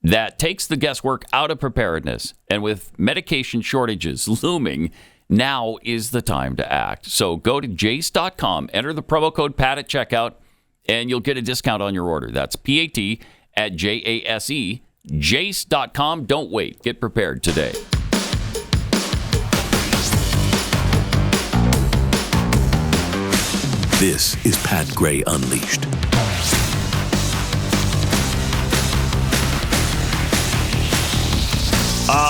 that takes the guesswork out of preparedness. And with medication shortages looming, now is the time to act. So go to jace.com, enter the promo code PAT at checkout, and you'll get a discount on your order. That's PAT at JASE, jace.com. Don't wait. Get prepared today. This is Pat Gray Unleashed.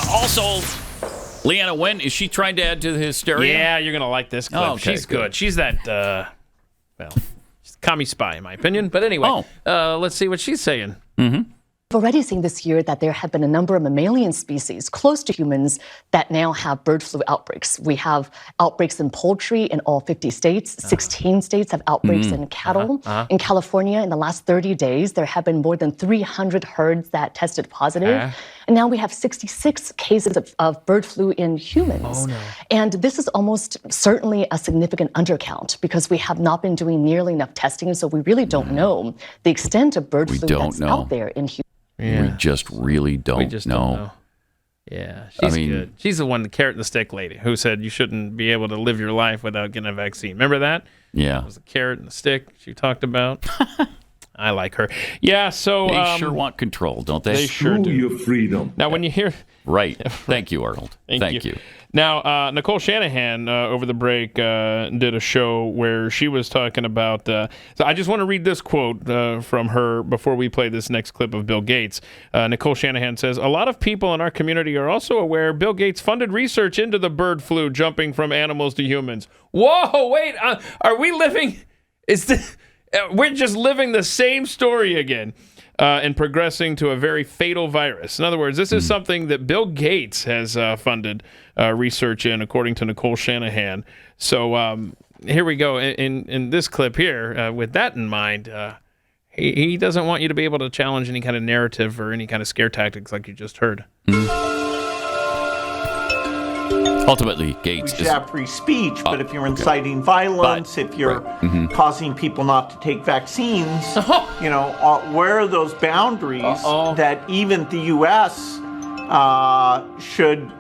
Also, Leana, when is she trying to add to the hysteria? Yeah, you're going to like this clip. Oh, okay, she's good. She's that, she's a commie spy, in my opinion. But anyway, let's see what she's saying. Mm-hmm. We've already seen this year that there have been a number of mammalian species close to humans that now have bird flu outbreaks. We have outbreaks in poultry in all 50 states. 16 states have outbreaks in cattle. In California, in the last 30 days, there have been more than 300 herds that tested positive. And now we have 66 cases of bird flu in humans. Oh, no. And this is almost certainly a significant undercount because we have not been doing nearly enough testing. So we really don't know the extent of bird flu that's out there in humans. We just really don't know. Yeah, she's good. She's the one, the carrot and the stick lady, who said you shouldn't be able to live your life without getting a vaccine. Remember that? Yeah. It was the carrot and the stick she talked about. I like her. Yeah, so... They sure want control, don't they? They sure do. Your freedom. Now, when you hear... Right. Thank you, Arnold. Thank you. Now, Nicole Shanahan, over the break, did a show where she was talking about... so I just want to read this quote from her before we play this next clip of Bill Gates. Nicole Shanahan says, "A lot of people in our community are also aware Bill Gates funded research into the bird flu jumping from animals to humans." Whoa, wait. Are we living... We're just living the same story again. And progressing to a very fatal virus. In other words, this is something that Bill Gates has funded research in, according to Nicole Shanahan. So here we go. In this clip here, with that in mind, he doesn't want you to be able to challenge any kind of narrative or any kind of scare tactics like you just heard. Ultimately, Gates we should have free speech, but if you're inciting violence, if you're causing people not to take vaccines, where are those boundaries that even the U.S. Should,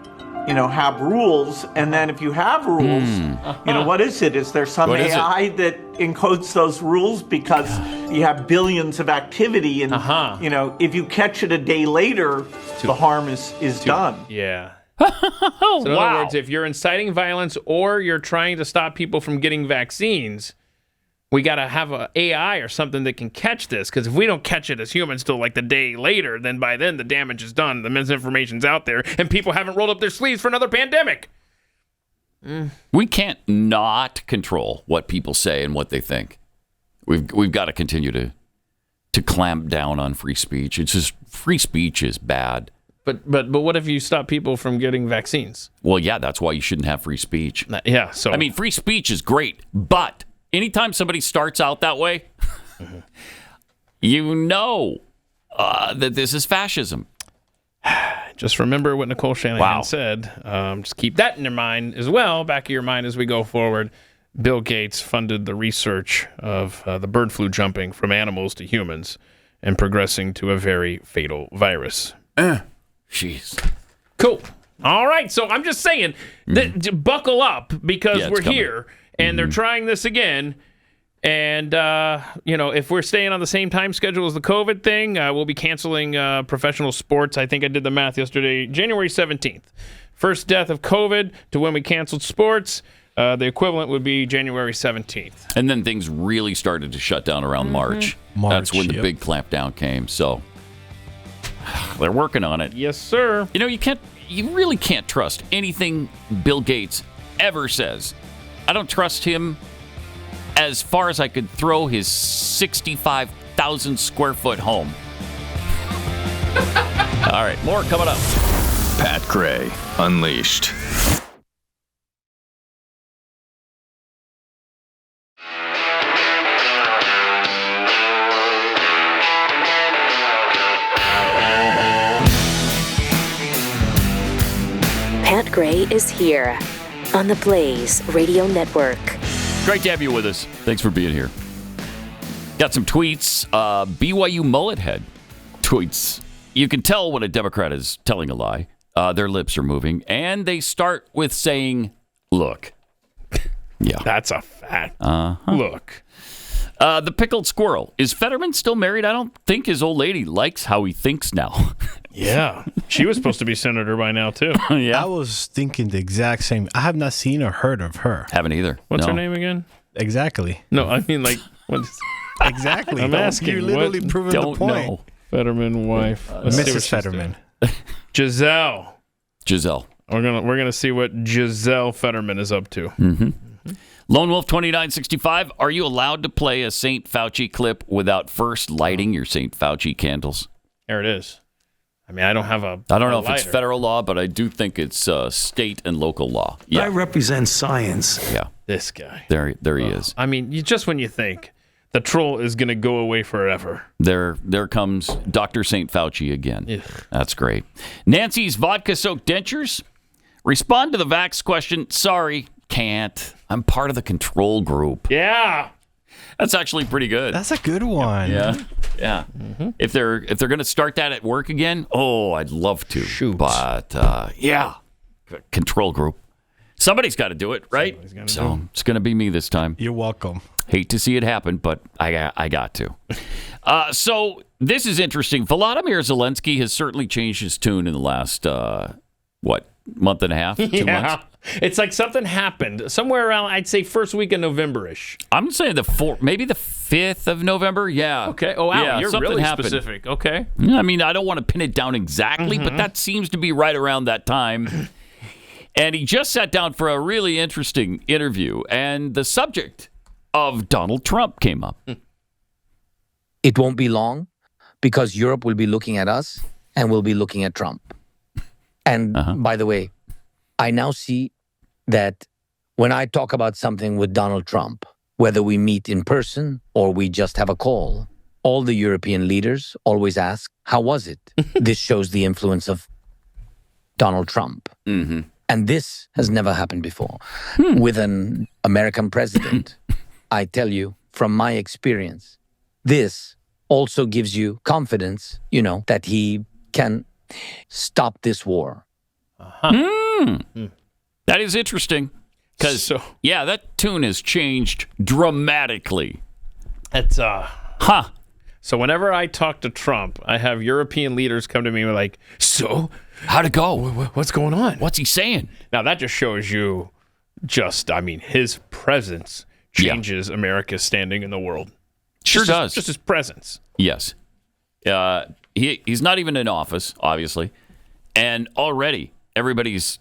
have rules? And then if you have rules, what is it? Is there some AI that encodes those rules because you have billions of activity and, if you catch it a day later, the harm is done. Yeah. So in other words, if you're inciting violence or you're trying to stop people from getting vaccines, we got to have an AI or something that can catch this. Because if we don't catch it as humans till like the day later, then by then the damage is done. The misinformation's out there, and people haven't rolled up their sleeves for another pandemic. We can't not control what people say and what they think. We've got to continue to clamp down on free speech. It's just free speech is bad. But what if you stop people from getting vaccines? Well, yeah, that's why you shouldn't have free speech. Yeah, so I mean, free speech is great, but anytime somebody starts out that way, that this is fascism. Just remember what Nicole Shanahan said. Just keep that in your mind as well, back of your mind as we go forward. Bill Gates funded the research of the bird flu jumping from animals to humans and progressing to a very fatal virus. Jeez. Cool. All right. So I'm just saying that buckle up because we're here and they're trying this again. And, if we're staying on the same time schedule as the COVID thing, we'll be canceling professional sports. I think I did the math yesterday, January 17th. First death of COVID to when we canceled sports. The equivalent would be January 17th. And then things really started to shut down around March. That's when the big clampdown came. So they're working on it. Yes, sir. You really can't trust anything Bill Gates ever says. I don't trust him as far as I could throw his 65,000 square foot home. All right, more coming up. Pat Gray Unleashed. Pat Gray is here on the Blaze Radio Network. Great to have you with us. Thanks for being here. Got some tweets. BYU mullet head tweets. You can tell when a Democrat is telling a lie. Their lips are moving, and they start with saying, "Look." Yeah, that's a fact. Look. The pickled squirrel. Is Fetterman still married? I don't think his old lady likes how he thinks now. Yeah. She was supposed to be senator by now, too. Yeah. I was thinking the exact same. I have not seen or heard of her. Haven't either. What's her name again? Exactly. No, I mean, like, what's... Exactly. I'm asking. You're literally proving the point. Know. Fetterman wife. Mrs. Fetterman. Giselle. We're gonna see what Giselle Fetterman is up to. Mm-hmm. Lone Wolf 2965. Are you allowed to play a St. Fauci clip without first lighting your St. Fauci candles? There it is. I mean, I don't know if it's federal law, but I do think it's state and local law. Yeah. I represent science. Yeah. This guy. There he is. I mean, just when you think the troll is going to go away forever. There comes Dr. St. Fauci again. Ugh. That's great. Nancy's vodka-soaked dentures. Respond to the vax question. Sorry, can't. I'm part of the control group. Yeah. That's actually pretty good. That's a good one. Yeah. Yeah. Mm-hmm. If they're going to start that at work again, I'd love to. Shoot. But yeah. Control group. Somebody's got to do it, right? So it's going to be me this time. You're welcome. Hate to see it happen, but I got to. So this is interesting. Volodymyr Zelenskyy has certainly changed his tune in the last, month and a half, 2 months? It's like something happened somewhere around, I'd say, first week of November-ish. I'm saying maybe the 5th of November. Yeah. Okay. Oh, wow. Yeah, You're something really happened. specific. Okay. I mean, I don't want to pin it down exactly, but that seems to be right around that time. And he just sat down for a really interesting interview, and the subject of Donald Trump came up. It won't be long because Europe will be looking at us and we'll be looking at Trump. And by the way, I now see that when I talk about something with Donald Trump, whether we meet in person or we just have a call, all the European leaders always ask, how was it? This shows the influence of Donald Trump. Mm-hmm. And this has never happened before. With an American president, I tell you, from my experience, this also gives you confidence, that he can stop this war. That is interesting. Because, that tune has changed dramatically. It's, So whenever I talk to Trump, I have European leaders come to me like, so? How'd it go? What's going on? What's he saying? Now, that just shows you his presence changes America's standing in the world. Sure does. Just his presence. Yes. He's not even in office, obviously. And already everybody's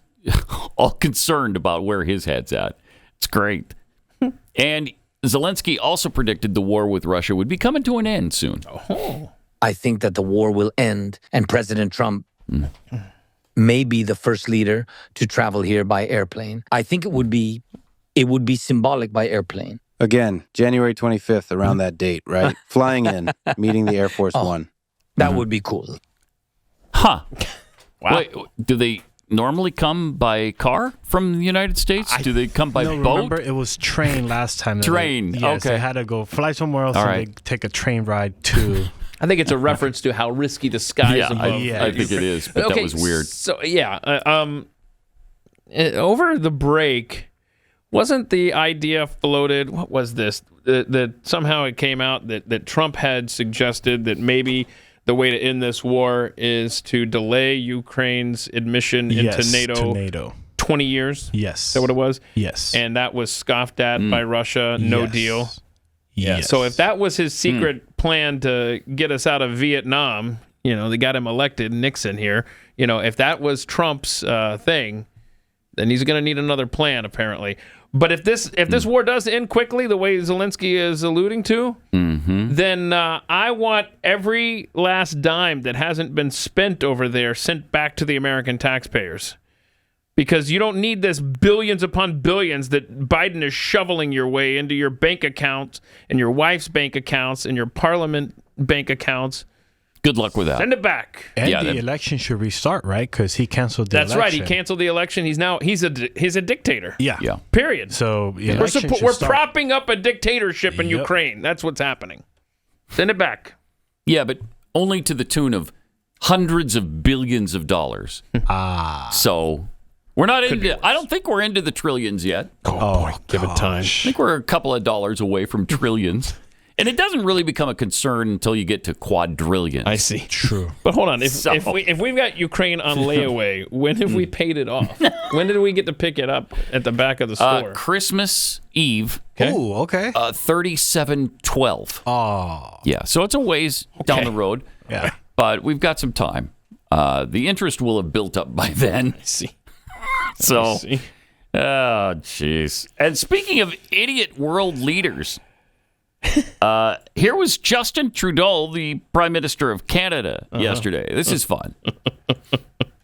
all concerned about where his head's at. It's great. And Zelenskyy also predicted the war with Russia would be coming to an end soon. I think that the war will end and President Trump may be the first leader to travel here by airplane. I think it would be symbolic by airplane. Again, January 25th, around that date, right? Flying in, meeting the Air Force One. That would be cool. Huh. Wow. Wait, do they normally come by car from the United States? Do they come by boat? Remember, it was train last time. Train, Yes, okay. they had to go fly somewhere else All and right. they take a train ride to... I think it's a reference to how risky the skies above. I think it is, but that was weird. So, over the break, wasn't the idea floated, what was this, that somehow it came out that Trump had suggested that maybe the way to end this war is to delay Ukraine's admission into NATO 20 years? Yes. Is that what it was? Yes. And that was scoffed at by Russia, no deal. Yeah. Yes. So if that was his secret plan to get us out of Vietnam, they got him elected, Nixon here, if that was Trump's thing, then he's going to need another plan, apparently. But if this war does end quickly, the way Zelenskyy is alluding to, then I want every last dime that hasn't been spent over there sent back to the American taxpayers. Because you don't need this billions upon billions that Biden is shoveling your way into your bank accounts and your wife's bank accounts and your parliament bank accounts. Good luck with that. Send it back. And the election should restart, right? Because he canceled the election. That's right. He canceled the election. He's a dictator. Yeah. Period. So we're propping up a dictatorship in Ukraine. That's what's happening. Send it back. Yeah, but only to the tune of hundreds of billions of dollars. So we're not into. I don't think we're into the trillions yet. Oh boy, give it time. I think we're a couple of dollars away from trillions. And it doesn't really become a concern until you get to quadrillions. I see. True. But hold on. If we've got Ukraine on layaway, when have we paid it off? When did we get to pick it up at the back of the store? Christmas Eve. Oh, okay. 3712. Oh. Yeah. So it's a ways down the road. Yeah. But we've got some time. The interest will have built up by then. I see. So, oh, jeez. And speaking of idiot world leaders, here was Justin Trudeau, the Prime Minister of Canada, yesterday. This is fun.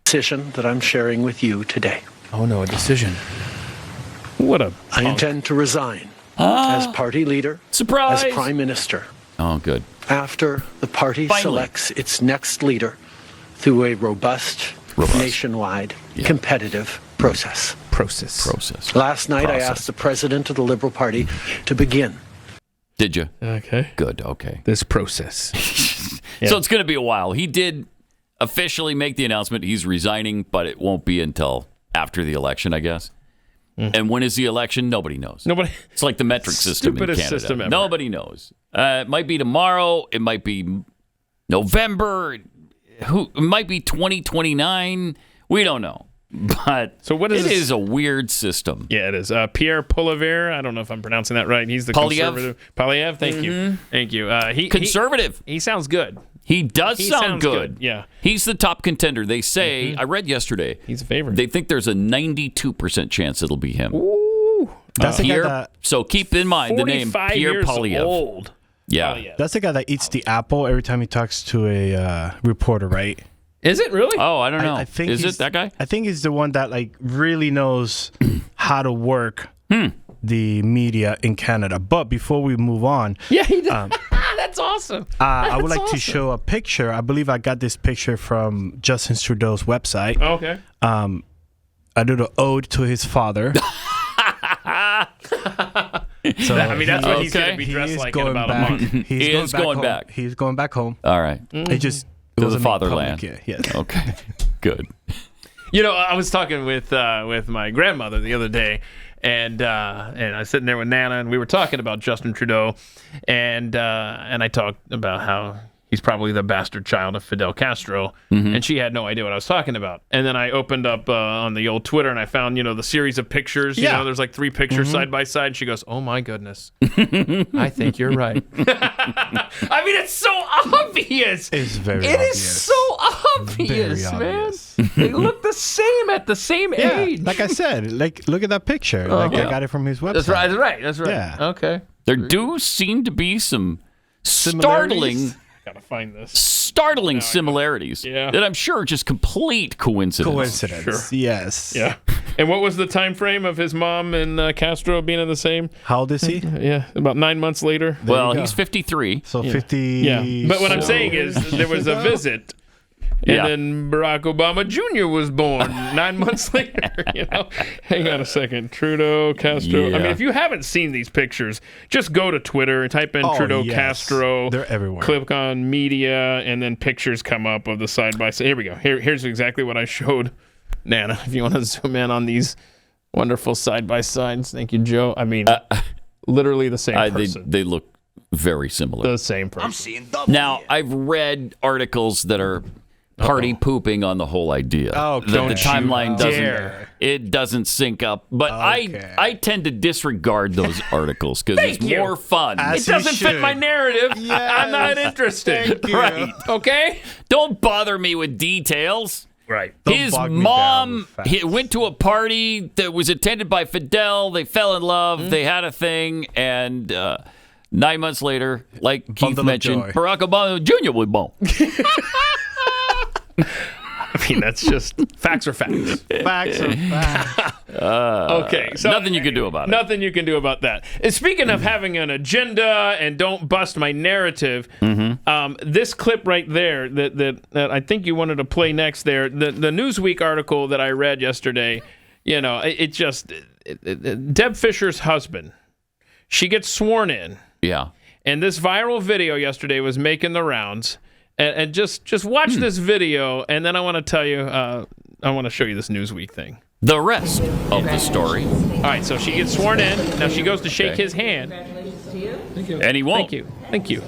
Decision that I'm sharing with you today. Oh, no, a decision. What a I intend to resign as party leader, surprise, as Prime Minister. Oh, good. After the party selects its next leader through a robust. Nationwide, competitive process. Last night, I asked the president of the Liberal Party to begin. Did you? Okay. Good, okay. This process. So it's going to be a while. He did officially make the announcement he's resigning, but it won't be until after the election, I guess. And when is the election? Nobody knows. Nobody. It's like the metric system in Stupidest Canada. system ever. Nobody knows. It might be tomorrow. It might be November. It might be 2029. We don't know. But so what is it is a weird system. Yeah, it is. Pierre Poilievre. I don't know if I'm pronouncing that right. He's the Poilievre? conservative. Poilievre. Thank you. Thank you. Conservative. He sounds good. He does sound sounds good. Yeah. He's the top contender. They say, I read yesterday, he's a favorite. They think there's a 92% chance it'll be him. Ooh. That's the guy Pierre, that, so keep in mind the name 45 Pierre years Poilievre. old. Yeah. That's the guy that eats the apple every time he talks to a reporter, right? Is it really? Oh, I don't know. I think is he's- it that guy? I think he's the one that like really knows how to work the media in Canada. But before we move on, Yeah, he does. That's awesome. I would That's like to awesome. show a picture. I believe I got this picture from Justin Trudeau's website. Okay. A little ode to his father. So I mean, that's what he's Okay. going to be he dressed is like in going about back. a month. He is going home. back. He's going back home. All right. It just To the wasn't made fatherland. public yet. Yes. Okay. Good. You know, I was talking with my grandmother the other day, and I was sitting there with Nana, and we were talking about Justin Trudeau, and I talked about how he's probably the bastard child of Fidel Castro, and she had no idea what I was talking about. And then I opened up on the old Twitter, and I found, the series of pictures. You know, there's like 3 pictures side by side. She goes, "Oh my goodness, I think you're right." I mean, it's so obvious. It's very It obvious. is so obvious, Very man. obvious. They look the same at the same Yeah, age. like I said, like look at that picture. Like I got it from his website. That's right. That's right. That's right. Yeah. Okay. There do seem to be some Similarities? Gotta find this. startling similarities Yeah. that I'm sure are just complete coincidence. Coincidence. Sure. Yes. Yeah. And what was the time frame of his mom and Castro being in the same? How old is he? Yeah, about 9 months later. Well, he's 53. So Yeah. 50. Yeah. But what I'm saying is there was a visit. And Yeah. then Barack Obama Jr. was born 9 months later. Hang on a second. Trudeau, Castro. Yeah. I mean, if you haven't seen these pictures, just go to Twitter and type in Trudeau, yes. Castro. They're everywhere. Click on media, and then pictures come up of the side by side. Here we go. Here's exactly what I showed Nana. If you want to zoom in on these wonderful side by sides. Thank you, Joe. I mean, literally the same person. They look very similar. The same person. I'm seeing double. Now, I've read articles that are party pooping on the whole idea. Oh, that the don't you timeline dare. doesn't sync up. But Okay. I tend to disregard those articles because it's Thank you. more fun. As It doesn't you fit my should. narrative. Yes. I'm not interested. Thank you. Right. Okay? Don't bother me with details. Right. Don't His bog me down mom with facts. he went to a party that was attended by Fidel. They fell in love. They had a thing. And 9 months later, like Keith Bundle of mentioned, joy. Barack Obama Jr. was born. I mean, that's just facts are facts. Facts are facts. Okay. So Nothing you can do about it. Nothing you can do about that. And speaking of having an agenda and don't bust my narrative, this clip right there that I think you wanted to play next there, the Newsweek article that I read yesterday, Deb Fisher's husband, she gets sworn in. Yeah. And this viral video yesterday was making the rounds. And just watch this video, and then I want to tell you, I want to show you this Newsweek thing. The rest of the story. All right, so she gets sworn in. Now she goes to shake his hand. And he won't. Thank you.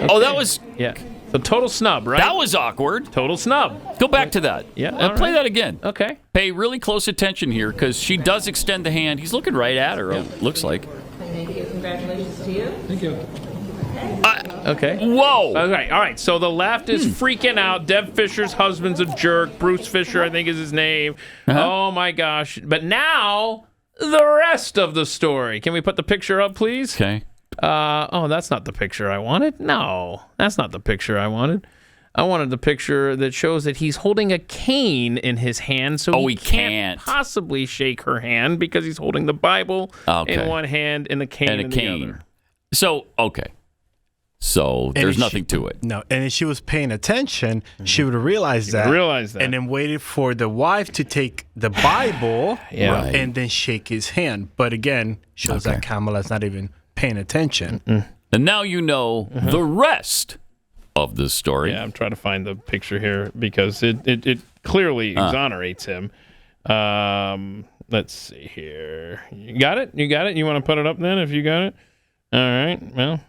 Oh, that was Yeah. So total snub, right? that was awkward. Total snub. Go back to that. Yeah, And all play right. that again. Okay. Pay really close attention here because she does extend the hand. He's looking right at her, it looks like. Thank you. Congratulations to you. Thank you. Okay. Whoa. All right. So the left is freaking out. Deb Fisher's husband's a jerk. Bruce Fisher, I think, is his name. Oh my gosh! But now the rest of the story. Can we put the picture up, please? Okay. That's not the picture I wanted. No, that's not the picture I wanted. I wanted the picture that shows that he's holding a cane in his hand, so he can't possibly shake her hand because he's holding the Bible in one hand and the cane in the other. So, okay. So there's nothing to it. No, and if she was paying attention, she would have realized that. And then waited for the wife to take the Bible Right. and then shake his hand. But again, shows that Kamala's not even paying attention. And now you know the rest of the story. Yeah, I'm trying to find the picture here because it clearly exonerates him. let's see here. You got it? You got it? You want to put it up then if you got it? All right. Well,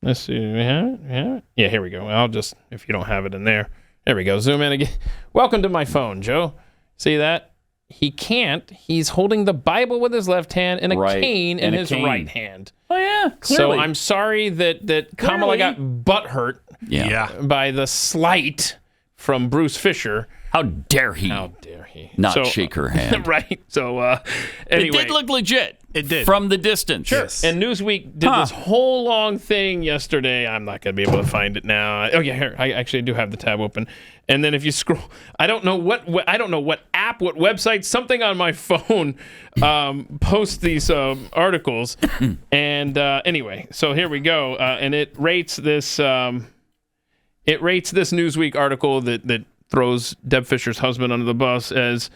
let's see. We have it? Yeah, here we go. I'll just, if you don't have it in there. There we go. Zoom in again. Welcome to my phone, Joe. See that? He can't. He's holding the Bible with his left hand and a cane in his right hand. Oh, yeah. Clearly. So I'm sorry that Kamala got butthurt by the slight from Bruce Fisher. How dare he? How dare he? Not shake her hand. Right. So, anyway. It did look legit. It did. From the distance. Sure. Yes. And Newsweek did this whole long thing yesterday. I'm not going to be able to find it now. Oh, yeah, here. I actually do have the tab open. And then if you scroll, I don't know what app, what website, something on my phone posts these articles. And anyway, so here we go. And it rates this Newsweek article that throws Deb Fisher's husband under the bus as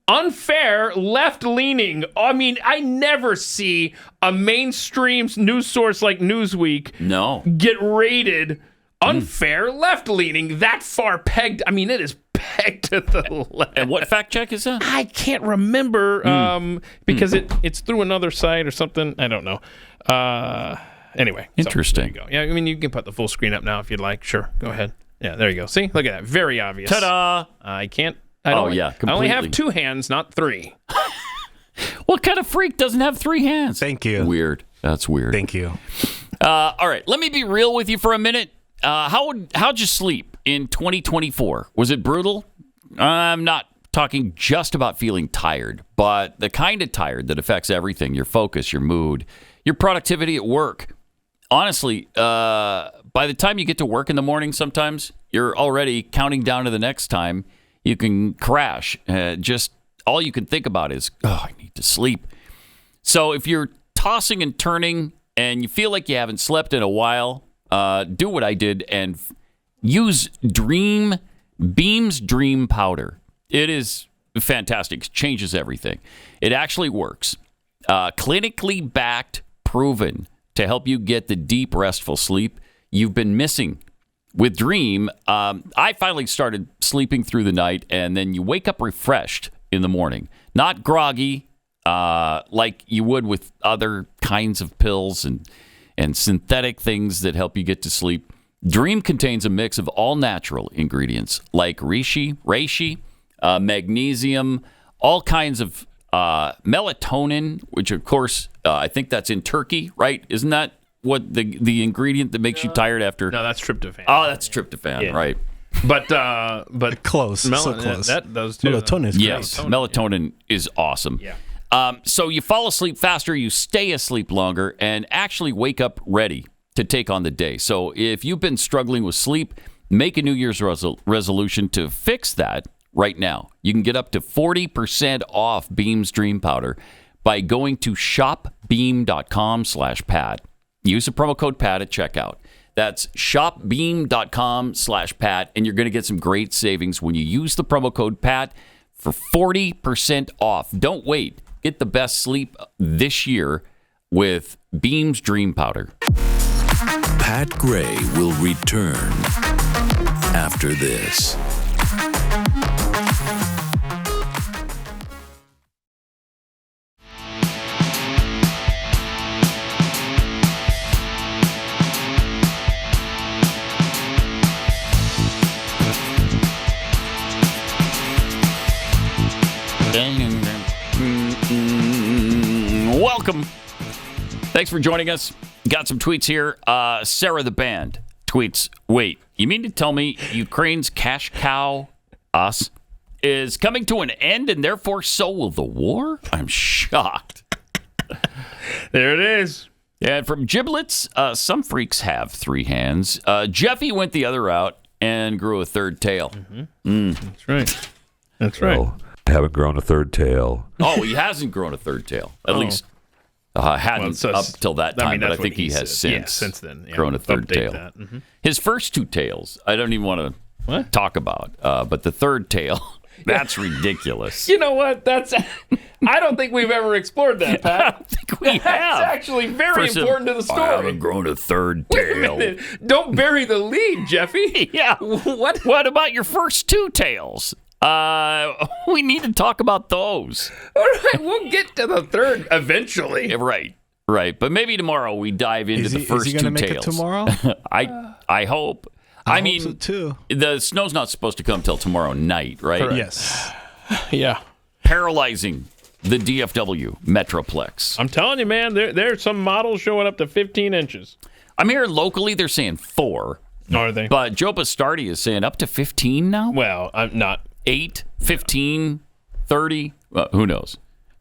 unfair, left-leaning. I mean, I never see a mainstream news source like Newsweek get rated unfair, left-leaning, that far pegged. I mean, it is pegged to the left. And what fact check is that? I can't remember because it's through another site or something. I don't know. Anyway. Interesting. So, there you go. Yeah, I mean, you can put the full screen up now if you'd like. Sure, go ahead. Yeah, there you go. See? Look at that. Very obvious. Ta-da! I can't. Completely. I only have 2 hands, not 3. What kind of freak doesn't have 3 hands? Thank you. Weird. That's weird. Thank you. All right. Let me be real with you for a minute. How'd you sleep in 2024? Was it brutal? I'm not talking just about feeling tired, but the kind of tired that affects everything, your focus, your mood, your productivity at work. Honestly, by the time you get to work in the morning, sometimes you're already counting down to the next time you can crash. Just all you can think about is, I need to sleep. So if you're tossing and turning and you feel like you haven't slept in a while, do what I did and use Beam's Dream Powder. It is fantastic. It changes everything. It actually works. Clinically backed, proven to help you get the deep, restful sleep you've been missing. With Dream, I finally started sleeping through the night, and then you wake up refreshed in the morning. Not groggy like you would with other kinds of pills and synthetic things that help you get to sleep. Dream contains a mix of all natural ingredients like reishi, magnesium, all kinds of melatonin, which, of course, I think that's in turkey, right? Isn't that what the ingredient that makes you tired after? No, that's tryptophan. Oh, that's tryptophan, right? But close, so close. That does too. Melatonin is great. Yes, melatonin is awesome. Yeah. So you fall asleep faster, you stay asleep longer, and actually wake up ready to take on the day. So if you've been struggling with sleep, make a New Year's resolution to fix that right now. You can get up to 40% off Beam's Dream Powder by going to shopbeam.com/Pat. Use the promo code Pat at checkout. That's shopbeam.com/Pat, and you're going to get some great savings when you use the promo code Pat for 40% off. Don't wait. Get the best sleep this year with Beam's Dream Powder. Pat Gray will return after this. Welcome. Thanks for joining us. Got some tweets here. Sarah the Band tweets, wait, you mean to tell me Ukraine's cash cow, us, is coming to an end and therefore so will the war? I'm shocked. There it is. And from Giblets, some freaks have 3 hands. Jeffy went the other route and grew a 3rd tail. That's right. That's right. Well, I haven't grown a 3rd tail. Oh, he hasn't grown a 3rd tail. At least hadn't up till that time, but I think he has since then grown a 3rd tail. Mm-hmm. His first 2 tails, I don't even want to talk about, but the 3rd tail, that's ridiculous. You know what? I don't think we've ever explored that, Pat. I don't think we have. That's actually very important to the story. I haven't grown a 3rd tail. Don't bury the lead, Jeffy. Yeah. What about your first 2 tails? We need to talk about those. All right, we'll get to the third eventually. Right. But maybe tomorrow we dive into the first is he two make tales. It tomorrow? I hope. I mean, hope so too. The snow's not supposed to come till tomorrow night, right? Correct. Yes. Yeah. Paralyzing the DFW Metroplex. I'm telling you, man, there's some models showing up to 15 inches. I'm here locally, they're saying 4. Are they? But Joe Bastardi is saying up to 15 now? Well, I'm not. 8, 15, 30, who knows?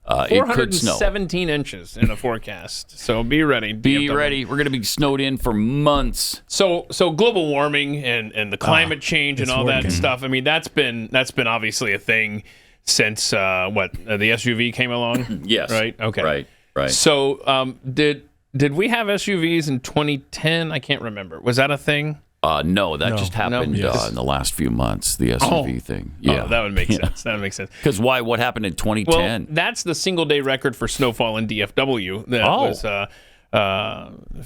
It could snow. 417 inches in the forecast. So be ready. Be ready. We're going to be snowed in for months. So global warming and the climate change and all that stuff. I mean, that's been obviously a thing since the SUV came along. Yes. Right. Okay. Right. So did we have SUVs in 2010? I can't remember. Was that a thing? No, that just happened in the last few months, the SUV thing. Yeah, that would make sense. That would make sense. Because why? What happened in 2010? Well, that's the single-day record for snowfall in DFW. That was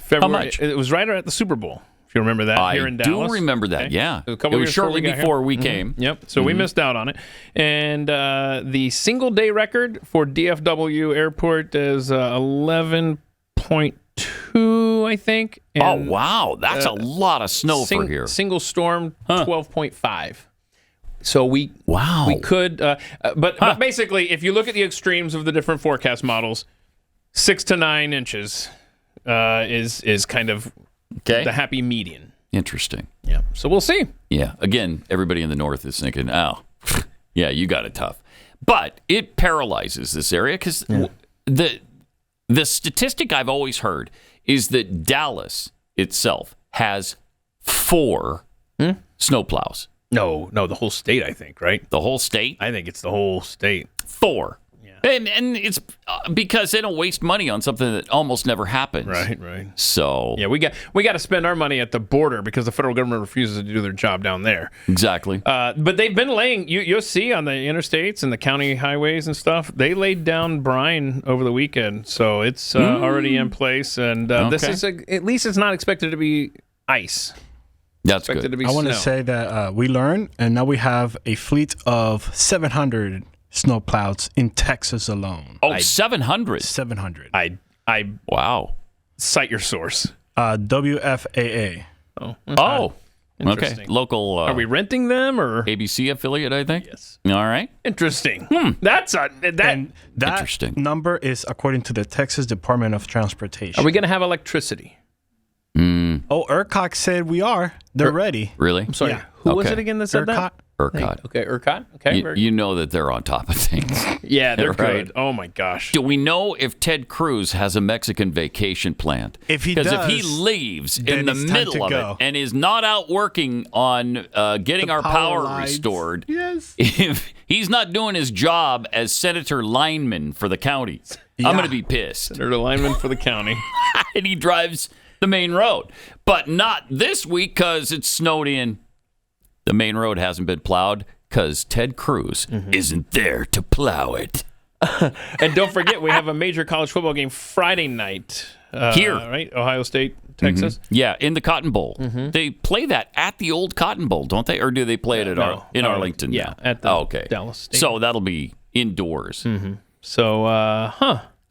February. How much? It was right at the Super Bowl, if you remember that, here in Dallas. I do remember that, okay. yeah. It was shortly before we came. Yep, so we missed out on it. And the single-day record for DFW Airport is 11.2. I think. And, wow. That's a lot of snow for here. Single storm, 12.5. So we could, but basically, if you look at the extremes of the different forecast models, 6 to 9 inches is kind of the happy median. Interesting. Yeah. So we'll see. Yeah. Again, everybody in the north is thinking, oh, yeah, you got it tough. But it paralyzes this area because the statistic I've always heard is that Dallas itself has 4 snowplows. No, the whole state, I think, right? The whole state? I think it's the whole state. 4. Yeah. And it's because they don't waste money on something that almost never happens. Right. So yeah, we got to spend our money at the border because the federal government refuses to do their job down there. Exactly. But they've been laying. You'll see on the interstates and the county highways and stuff. They laid down brine over the weekend, so it's already in place. And this is at least it's not expected to be ice. That's good. I want to say that we learned, and now we have a fleet of 700 snowplows in Texas alone. Oh, 700? 700. I wow. Cite your source. WFAA. Oh. Okay. Local. Are we renting them or ABC affiliate? I think. Yes. All right. Interesting. That's that interesting. Number is according to the Texas Department of Transportation. Are we going to have electricity? Oh, ERCOT said we are. They're ready. Really? I'm sorry. Yeah. Who was it again that said that? ERCOT. Okay, ERCOT. Okay. You know that they're on top of things. Yeah, they're right? good. Oh my gosh. Do we know if Ted Cruz has a Mexican vacation planned? If he does, because if he leaves in the middle of it and is not out working on getting our power restored, if he's not doing his job as Senator Lineman for the county, I'm going to be pissed. Senator Lineman for the county, and he drives the main road, but not this week because it's snowed in. The main road hasn't been plowed because Ted Cruz isn't there to plow it. And don't forget, we have a major college football game Friday night. Here. Right? Ohio State, Texas. Yeah, in the Cotton Bowl. They play that at the old Cotton Bowl, don't they? Or do they play it in Arlington? Yeah, at the Dallas State. So that'll be indoors. So,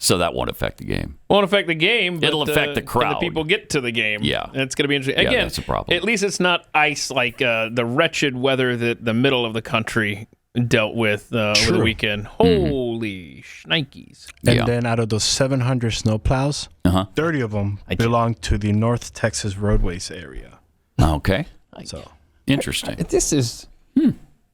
So that won't affect the game. Won't affect the game. But, it'll affect the crowd. The people get to the game. Yeah. And it's going to be interesting. Yeah, Again, that's a problem. At least it's not ice like the wretched weather that the middle of the country dealt with over the weekend. Holy shnikes. And then out of those 700 snowplows, 30 of them belong to the North Texas roadways area. Okay. So interesting. This is...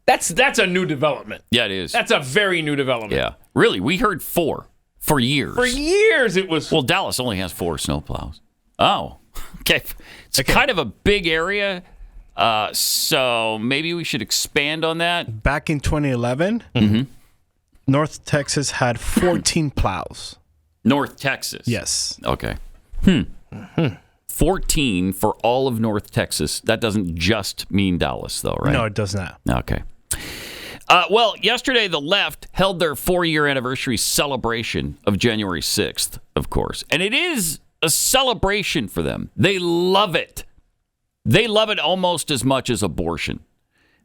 That's a new development. Yeah, it is. That's a very new development. Yeah. Really, we heard 4 for years. For years it was... Well, Dallas only has 4 snowplows. Oh, okay. It's kind of a big area, so maybe we should expand on that. Back in 2011, North Texas had 14 plows. North Texas? Yes. Okay. 14 for all of North Texas. That doesn't just mean Dallas, though, right? No, it does not. Okay. Well, yesterday the left held their 4-year anniversary celebration of January 6th, of course. And it is a celebration for them. They love it. They love it almost as much as abortion.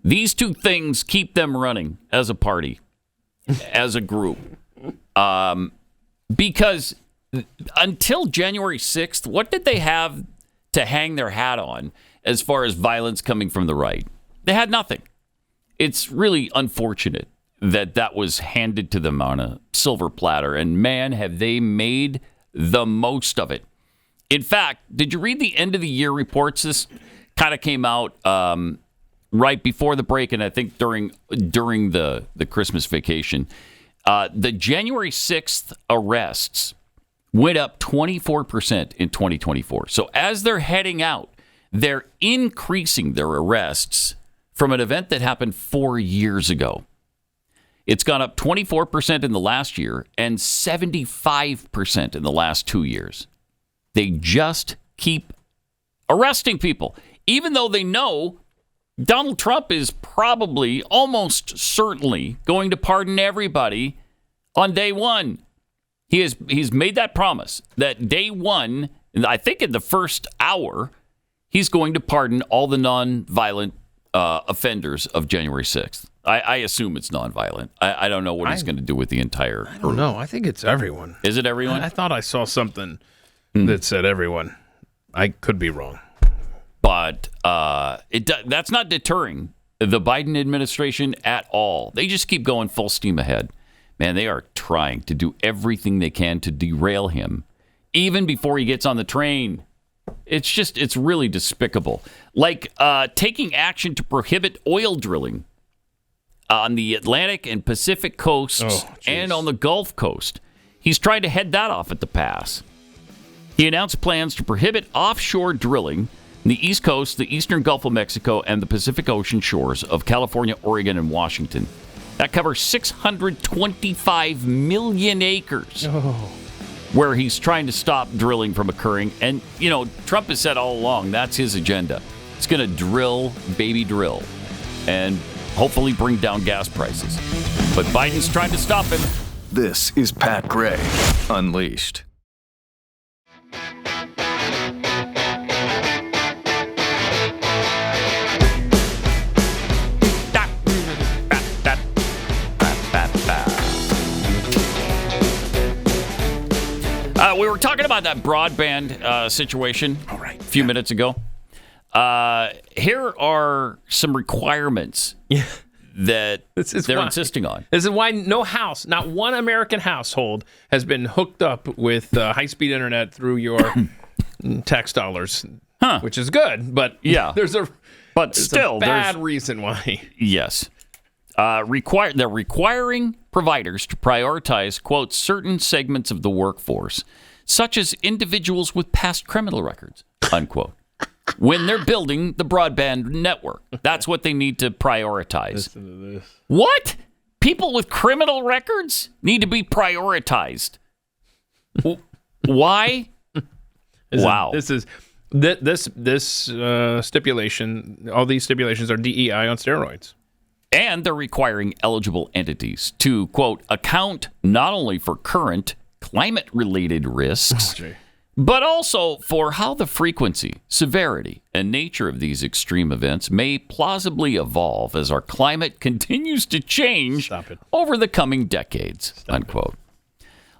These two things keep them running as a party, as a group. Because until January 6th, what did they have to hang their hat on as far as violence coming from the right? They had nothing. It's really unfortunate that was handed to them on a silver platter. And man, have they made the most of it. In fact, did you read the end of the year reports? This kind of came out right before the break, and I think during the Christmas vacation. The January 6th arrests went up 24% in 2024. So as they're heading out, they're increasing their arrests from an event that happened 4 years ago. It's gone up 24% in the last year and 75% in the last 2 years. They just keep arresting people, even though they know Donald Trump is probably, almost certainly, going to pardon everybody on day one. He's made that promise that day one, I think in the first hour, he's going to pardon all the nonviolent offenders of January 6th. I assume it's nonviolent. I don't know what he's going to do with the entire group. I don't know. I think it's everyone. Is it everyone? I thought I saw something that said everyone. I could be wrong. But that's not deterring the Biden administration at all. They just keep going full steam ahead. Man, they are trying to do everything they can to derail him, even before he gets on the train. It's really despicable. Like taking action to prohibit oil drilling on the Atlantic and Pacific coasts and on the Gulf Coast. He's trying to head that off at the pass. He announced plans to prohibit offshore drilling in the East Coast, the Eastern Gulf of Mexico, and the Pacific Ocean shores of California, Oregon, and Washington. That covers 625 million acres where he's trying to stop drilling from occurring. And, you know, Trump has said all along that's his agenda. It's going to drill, baby drill, and hopefully bring down gas prices. But Biden's trying to stop him. This is Pat Gray Unleashed. We were talking about that broadband situation a few minutes ago. Here are some requirements that they're insisting on. This is why no house, not one American household, has been hooked up with high-speed internet through your tax dollars, which is good. But there's a bad reason why. Yes. They're requiring providers to prioritize, quote, certain segments of the workforce, such as individuals with past criminal records, unquote, when they're building the broadband network. That's what they need to prioritize. Listen to this. What? People with criminal records need to be prioritized. Why? Wow. This stipulation, all these stipulations are DEI on steroids. And they're requiring eligible entities to, quote, account not only for current climate-related risks, but also for how the frequency, severity, and nature of these extreme events may plausibly evolve as our climate continues to change over the coming decades, unquote.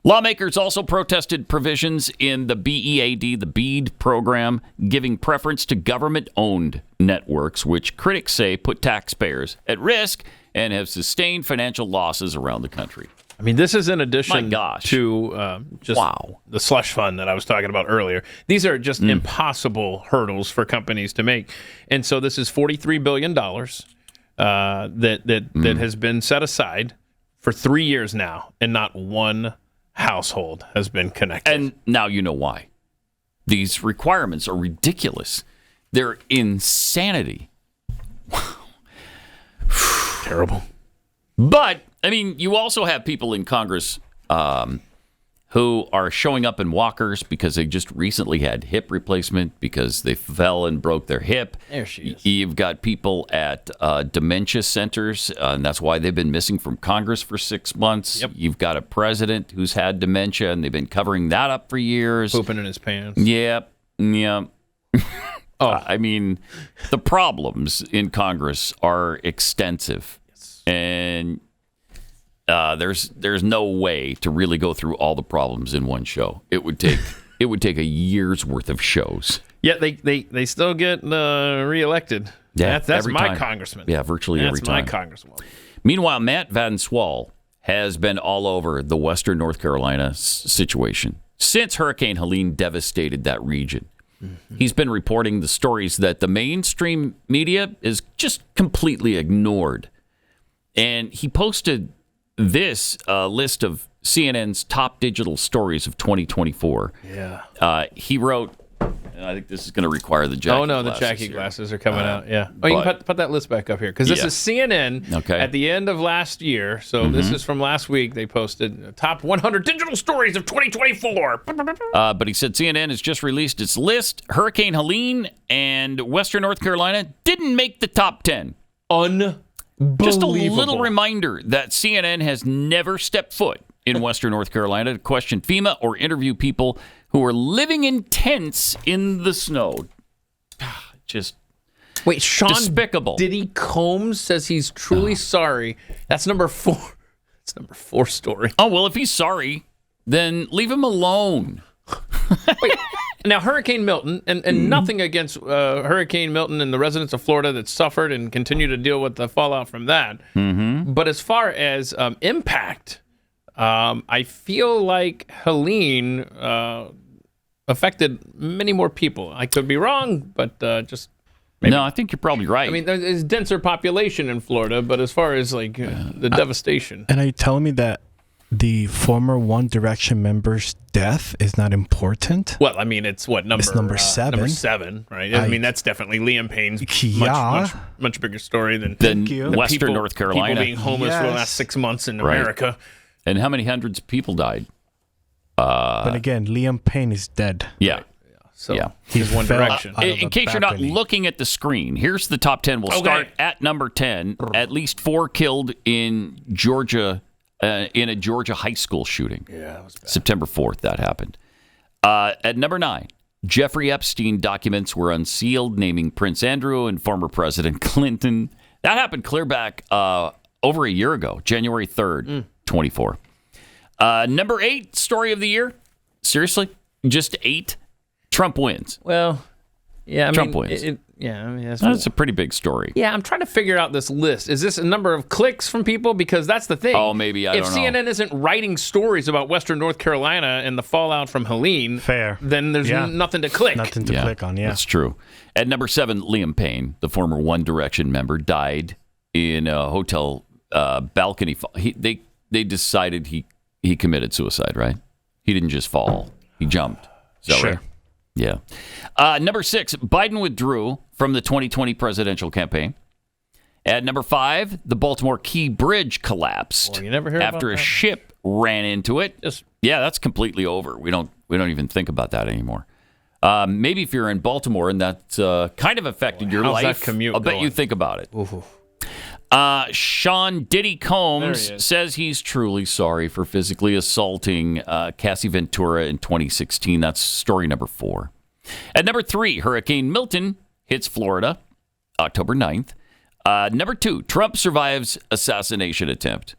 Lawmakers also protested provisions in the BEAD, the BEAD program, giving preference to government-owned networks, which critics say put taxpayers at risk and have sustained financial losses around the country. I mean, this is in addition to the slush fund that I was talking about earlier. These are just impossible hurdles for companies to make. And so this is $43 billion that has been set aside for 3 years now, and not one household has been connected. And now you know why. These requirements are ridiculous. They're insanity. Terrible. But, I mean, you also have people in Congress who are showing up in walkers because they just recently had hip replacement because they fell and broke their hip. There she is. You've got people at dementia centers, and that's why they've been missing from Congress for 6 months. Yep. You've got a president who's had dementia, and they've been covering that up for years. Pooping in his pants. Yep. I mean, the problems in Congress are extensive, and there's no way to really go through all the problems in one show. It would take a year's worth of shows. Yeah, they still get reelected. Yeah, that's my time. congressman. Yeah, virtually every time. That's my congresswoman. Meanwhile, Matt Van Swal has been all over the Western North Carolina situation since Hurricane Helene devastated that region. Mm-hmm. He's been reporting the stories that the mainstream media is just completely ignored. And he posted this list of CNN's top digital stories of 2024. Yeah. He wrote, I think this is going to require the Jackie glasses. Oh, no, the Jackie glasses are coming out, yeah. Oh, but, you can put that list back up here, because this is CNN at the end of last year. So this is from last week. They posted top 100 digital stories of 2024. But he said CNN has just released its list. Hurricane Helene and Western North Carolina didn't make the top 10. Just a little reminder that CNN has never stepped foot in Western North Carolina to question FEMA or interview people who are living in tents in the snow. Just wait, Sean despicable. Diddy Combs says he's truly sorry. That's number 4. That's number 4 story. Oh, well, if he's sorry, then leave him alone. Wait, now Hurricane Milton, and nothing against Hurricane Milton and the residents of Florida that suffered and continue to deal with the fallout from that. But as far as impact, I feel like Helene affected many more people. I could be wrong, but just maybe. No, I think you're probably right. I mean, there's denser population in Florida, but as far as like the devastation. And are you telling me that the former One Direction member's death is not important? Well, I mean, it's what number? It's number 7. Number 7, right? I mean, that's definitely Liam Payne's much bigger story than Western North Carolina. People being homeless for the last 6 months in America. And how many hundreds of people died? But again, Liam Payne is dead. Yeah. So he's One Direction. In case you're not looking at the screen, here's the top 10. We'll start at number 10. At least 4 killed in Georgia, in a Georgia high school shooting. Yeah, that was bad. September 4th, that happened. At number 9, Jeffrey Epstein documents were unsealed, naming Prince Andrew and former President Clinton. That happened clear back over a year ago, January 3rd, 24. Number 8 story of the year. Seriously? Just 8? Trump wins. Well, yeah. Trump wins. That's a pretty big story. Yeah, I'm trying to figure out this list. Is this a number of clicks from people? Because that's the thing. Oh, maybe. I don't know. If CNN isn't writing stories about Western North Carolina and the fallout from Helene, then there's nothing to click. Nothing to click on, That's true. At number 7, Liam Payne, the former One Direction member, died in a hotel balcony. They decided he committed suicide, right? He didn't just fall. He jumped. Is that right? Yeah. Number 6, Biden withdrew from the 2020 presidential campaign. At number 5, the Baltimore Key Bridge collapsed. Well, you never hear after about that? A ship ran into it. Yeah, that's completely over. We don't even think about that anymore. Maybe if you're in Baltimore and that kind of affected your life, that commute I'll bet going? you think about it. Ooh. Sean Diddy Combs says he's truly sorry for physically assaulting Cassie Ventura in 2016. That's story number 4. At number 3, Hurricane Milton hits Florida October 9th. Number 2, Trump survives assassination attempt.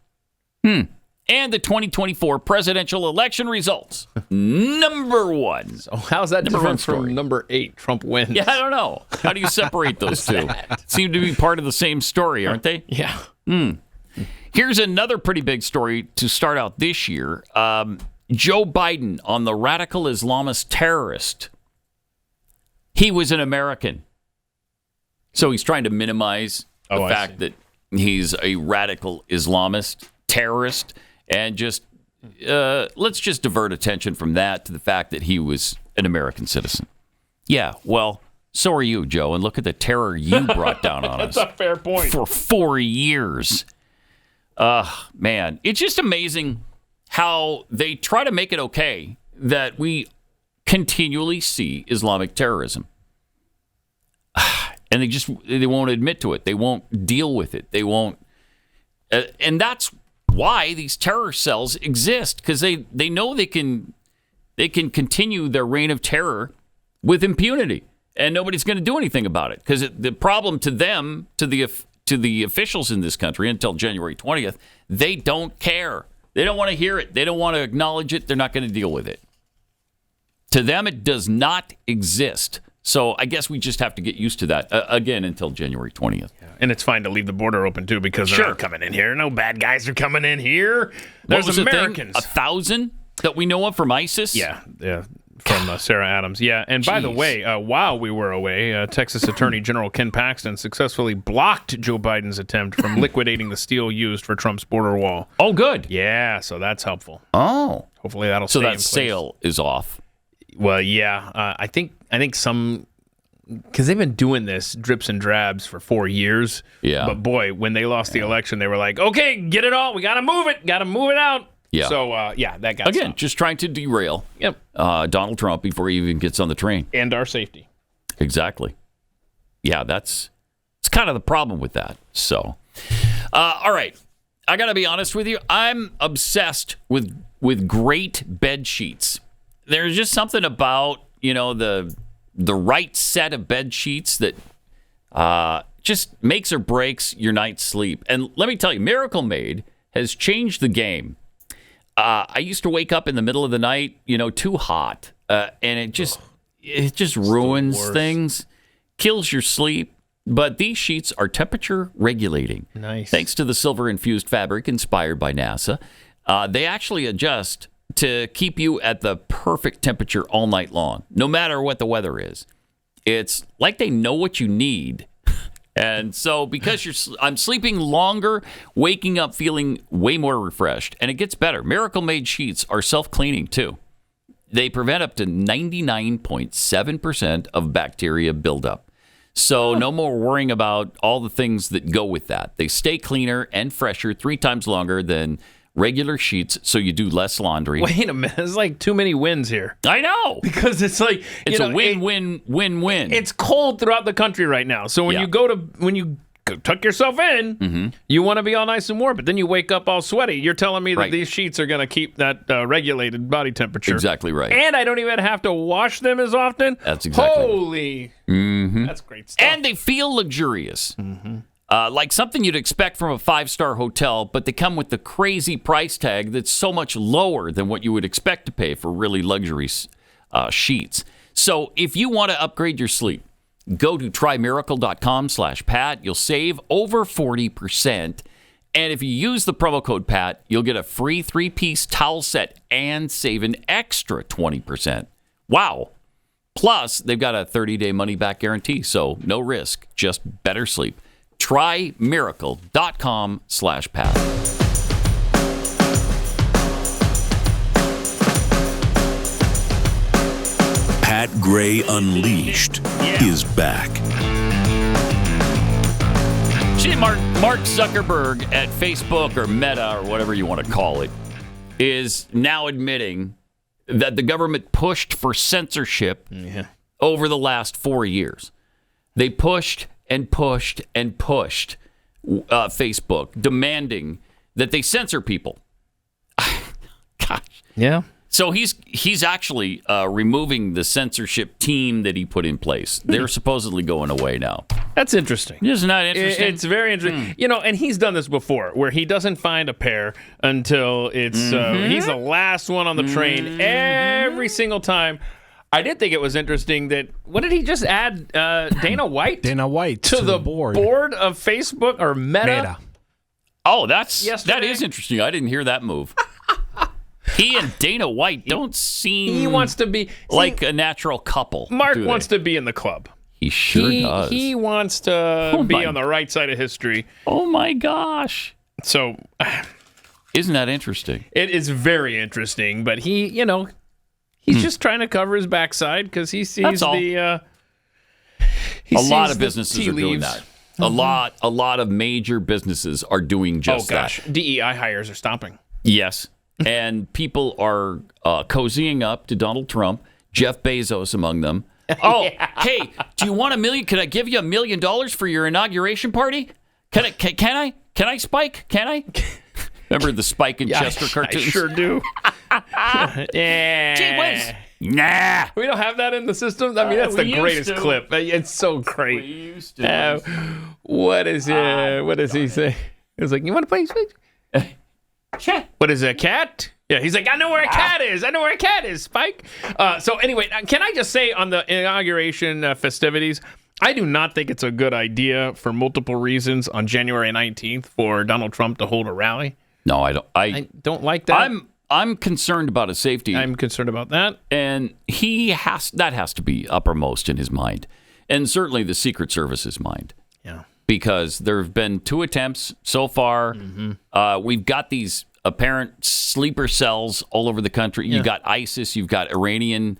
And the 2024 presidential election results. Number 1. So how's that different from number 8, Trump wins? Yeah, I don't know. How do you separate those two? Seem to be part of the same story, aren't they? Yeah. Here's another pretty big story to start out this year. Joe Biden on the radical Islamist terrorist. He was an American. So he's trying to minimize the fact that he's a radical Islamist terrorist. And just let's just divert attention from that to the fact that he was an American citizen. Yeah, well, so are you, Joe. And look at the terror you brought down on us. That's a fair point. For 4 years. Man, it's just amazing how they try to make it okay that we continually see Islamic terrorism. And they won't admit to it. They won't deal with it. They won't. And that's why these terror cells exist, because they know they can continue their reign of terror with impunity. and nobody's going to do anything about it because the problem to them, to the officials in this country until January 20th, they don't care. They don't want to hear it. They don't want to acknowledge it. They're not going to deal with it. To them, it does not exist. So I guess we just have to get used to that, again, until January 20th. Yeah. And it's fine to leave the border open, too, because they're not coming in here. No bad guys are coming in here. There's Americans. 1,000 that we know of from ISIS? Yeah, from Sarah Adams. Yeah, and by the way, while we were away, Texas Attorney General Ken Paxton successfully blocked Joe Biden's attempt from liquidating the steel used for Trump's border wall. Oh, good. Yeah, so that's helpful. Oh. Hopefully that'll stay in place. So that sale is off. Well, yeah. I think some... Because they've been doing this drips and drabs for 4 years. Yeah. But boy, when they lost the election, they were like, okay, get it all. We got to move it. Got to move it out. Yeah. So, that got Again, stopped. just trying to derail Donald Trump before he even gets on the train. And our safety. Exactly. Yeah, it's kind of the problem with that. So, all right. I got to be honest with you. I'm obsessed with great bed sheets. There's just something about, the right set of bed sheets that just makes or breaks your night's sleep. And let me tell you, Miracle Made has changed the game. I used to wake up in the middle of the night, too hot, and it just ruins things, kills your sleep. But these sheets are temperature regulating. Nice. Thanks to the silver-infused fabric inspired by NASA. They actually adjust to keep you at the perfect temperature all night long, no matter what the weather is. It's like they know what you need. And so because I'm sleeping longer, waking up feeling way more refreshed, and it gets better. Miracle Made sheets are self-cleaning too. They prevent up to 99.7% of bacteria buildup. So no more worrying about all the things that go with that. They stay cleaner and fresher 3 times longer than regular sheets, so you do less laundry. Wait a minute. There's like too many wins here. I know. Because it's like... It's a win-win-win-win. It's cold throughout the country right now. So when you tuck yourself in, you want to be all nice and warm, but then you wake up all sweaty. You're telling me that these sheets are going to keep that regulated body temperature. Exactly right. And I don't even have to wash them as often. That's exactly Holy. That's great stuff. And they feel luxurious. Like something you'd expect from a 5-star hotel, but they come with the crazy price tag that's so much lower than what you would expect to pay for really luxury sheets. So if you want to upgrade your sleep, go to trymiracle.com/Pat. You'll save over 40%. And if you use the promo code Pat, you'll get a free 3-piece towel set and save an extra 20%. Wow. Plus, they've got a 30-day money-back guarantee, so no risk, just better sleep. trymiracle.com/Pat. Pat Gray Unleashed is back. See, Mark Zuckerberg at Facebook or Meta or whatever you want to call it is now admitting that the government pushed for censorship over the last 4 years. They pushed and pushed and pushed Facebook, demanding that they censor people. Gosh. Yeah. So he's actually removing the censorship team that he put in place. They're supposedly going away now. That's interesting. Isn't that interesting? It's very interesting. And he's done this before, where he doesn't find a pair until it's he's the last one on the train every single time. I did think it was interesting that, what did he just add? Dana White? Dana White to the board of Facebook or Meta? Oh, that is interesting. I didn't hear that move. He and Dana White don't seem he wants to be like a natural couple. Mark wants to be in the club. He sure does. He wants to be on the right side of history. Oh, my gosh. So, isn't that interesting? It is very interesting, but he's just trying to cover his backside because he sees a lot of businesses are doing that. A lot of major businesses are doing just that. DEI hires are stopping. Yes. And people are cozying up to Donald Trump, Jeff Bezos among them. Oh, hey, do you want $1 million? Can I give you $1 million for your inauguration party? Can I, Spike? Can I? Remember the Spike and Chester cartoons? I sure do. Gee whiz. Nah. We don't have that in the system. I mean, that's the greatest clip. It's so great. We used to. What does he say? He was like, you want to play Switch? Cat. What is a cat? Yeah, he's like, I know where a cat is. I know where a cat is, Spike. So anyway, can I just say on the inauguration festivities, I do not think it's a good idea for multiple reasons on January 19th for Donald Trump to hold a rally. No, I don't. I don't like that. I'm concerned about his safety. I'm concerned about that. And that has to be uppermost in his mind. And certainly the Secret Service's mind. Yeah. Because there have been 2 attempts so far. Mm-hmm. We've got these apparent sleeper cells all over the country. Yeah. You've got ISIS, you've got Iranian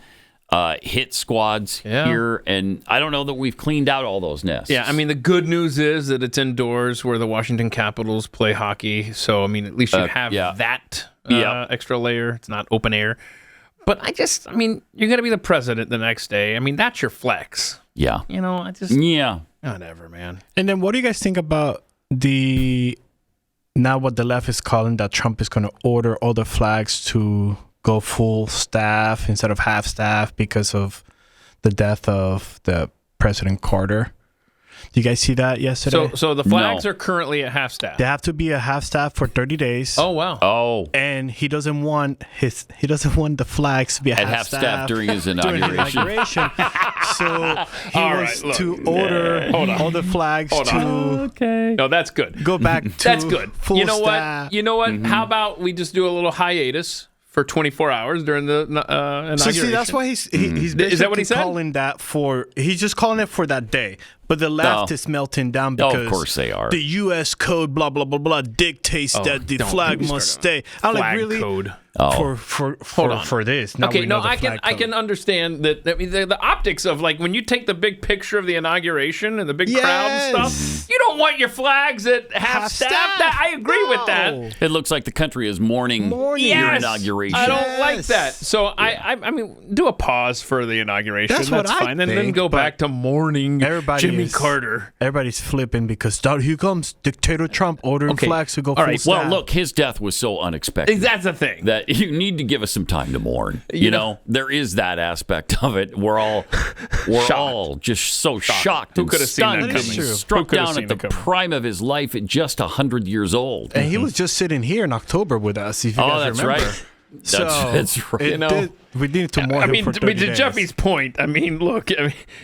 hit squads here, and I don't know that we've cleaned out all those nests. Yeah, I mean, the good news is that it's indoors where the Washington Capitals play hockey. So, I mean, at least you have that extra layer. It's not open air. But I mean, you're going to be the president the next day. I mean, that's your flex. Yeah. You know, whatever, man. And then what do you guys think about now what the left is calling that Trump is going to order all the flags to go full staff instead of half staff because of the death of the President Carter? Do you guys see that yesterday? So the flags are currently at half staff. They have to be a half staff for 30 days. Oh wow. Oh. And he doesn't want the flags to be at half staff during his inauguration. So he wants to order all the flags Okay. No, that's good. Go back to that's good. Full you know staff. what? You know what? Mm-hmm. How about we just do a little hiatus for 24 hours during the inauguration? So see, that's why he's is that what he said? Calling that he's just calling it for that day. But the left is melting down because of course they are. The U.S. code, blah blah blah blah, dictates that the flag must stay. I'm like, really? Code. For this. Now okay, no, I can understand that. I mean, the optics of like when you take the big picture of the inauguration and the big crowd and stuff, you don't want your flags at half staff. I agree with that. It looks like the country is mourning your inauguration. I don't like that. So I mean, do a pause for the inauguration. That's fine. And then go back to mourning Jimmy Carter. Everybody's flipping because here comes Dictator Trump ordering flags to go full staff. Well, look, his death was so unexpected. That's the thing. That you need to give us some time to mourn. You know, there is that aspect of it. We're all just so shocked Who and could have seen stunned. that coming? Struck down at the prime of his life at just 100 years old. And he was just sitting here in October with us, if you guys remember. Right. That's right. We need to mourn him for 30 days. To Jeffy's point, I mean, look,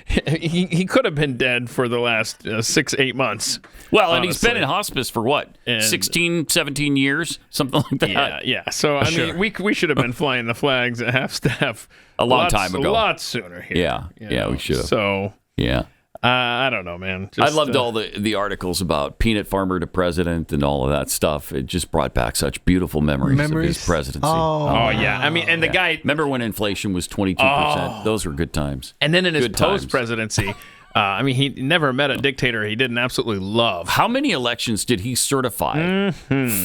he could have been dead for the last 6-8 months. Well, and he's been in hospice for what? 16, 17 years? Something like that. Yeah. So, I mean, we should have been flying the flags at half staff a long time ago. A lot sooner here. Yeah, we should have. So, yeah. I don't know, man. I loved all the articles about peanut farmer to president and all of that stuff. It just brought back such beautiful memories of his presidency. Oh, yeah. I mean, and the guy... Remember when inflation was 22%? Those were good times. And then in his post-presidency... I mean, he never met a dictator he didn't absolutely love. How many elections did he certify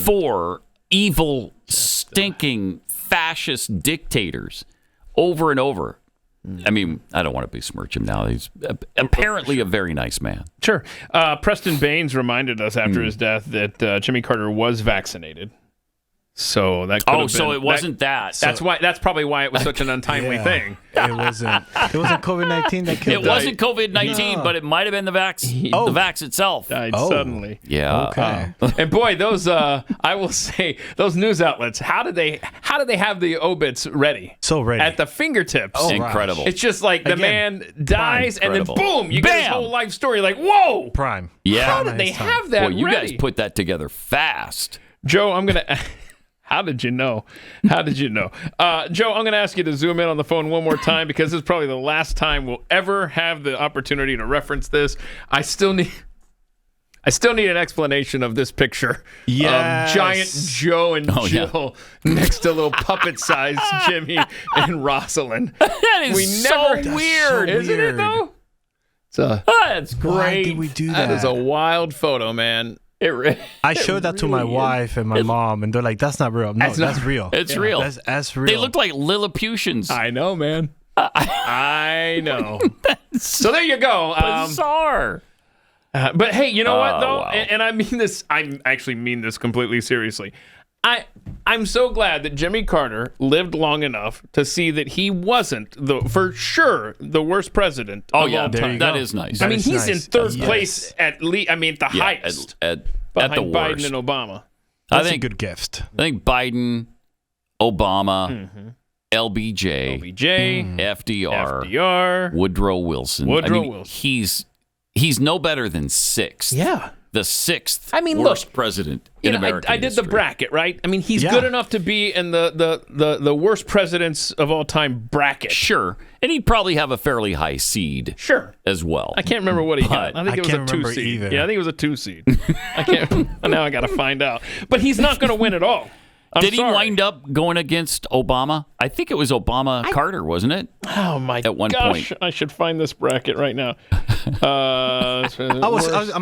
for evil, stinking, fascist dictators over and over? I mean, I don't want to besmirch him now. He's apparently a very nice man. Sure. Preston Baines reminded us after his death that Jimmy Carter was vaccinated. So that could have been, so it wasn't that. That's probably why it was such an untimely thing. It wasn't COVID-19 that killed him. It wasn't COVID-19, but it might have been the vax. The vax itself died suddenly. Yeah. Okay. And boy, those I will say those news outlets. How did they have the obits ready? So ready at the fingertips. Oh, incredible! It's just like the man dies, and then boom, you get his whole life story. Like whoa, Prime. Yeah. How did they have that? Well, you ready? guys put that together fast, Joe. I'm gonna. How did you know? Joe, I'm going to ask you to zoom in on the phone one more time because this is probably the last time we'll ever have the opportunity to reference this. I still need an explanation of this picture. Yes. Giant Joe and Jill next to little puppet-sized Jimmy and Rosalind. That is so weird. Isn't it, though? That's great. Why did we do that? That is a wild photo, man. I showed that to my wife and my mom, and they're like, "That's not real." No, that's real. It's real. That's real. They look like Lilliputians. I know, man. I know. So there you go. Bizarre. But hey, you know what though? Wow. And I mean this. I actually mean this completely seriously. I'm so glad that Jimmy Carter lived long enough to see that he wasn't for sure the worst president of all time. That is nice. I mean, he's in third place at least. I mean, the highest at behind the worst. Biden and Obama. That's a good gift. I think Biden, Obama, LBJ, FDR, Woodrow Wilson. He's no better than sixth. Yeah. The sixth worst president in American I did history. the bracket, right? I mean, he's good enough to be in the worst presidents of all time bracket. Sure. And he'd probably have a fairly high seed. Sure. As well. I can't remember what he had. I think it was a 2 seed. either. Yeah, I think it was a 2 seed. I can't. Now I got to find out. But he's not going to win at all. Did he wind up going against Obama? I think it was Obama-Carter, wasn't it? Oh, my At one gosh. point. I should find this bracket right now. I'm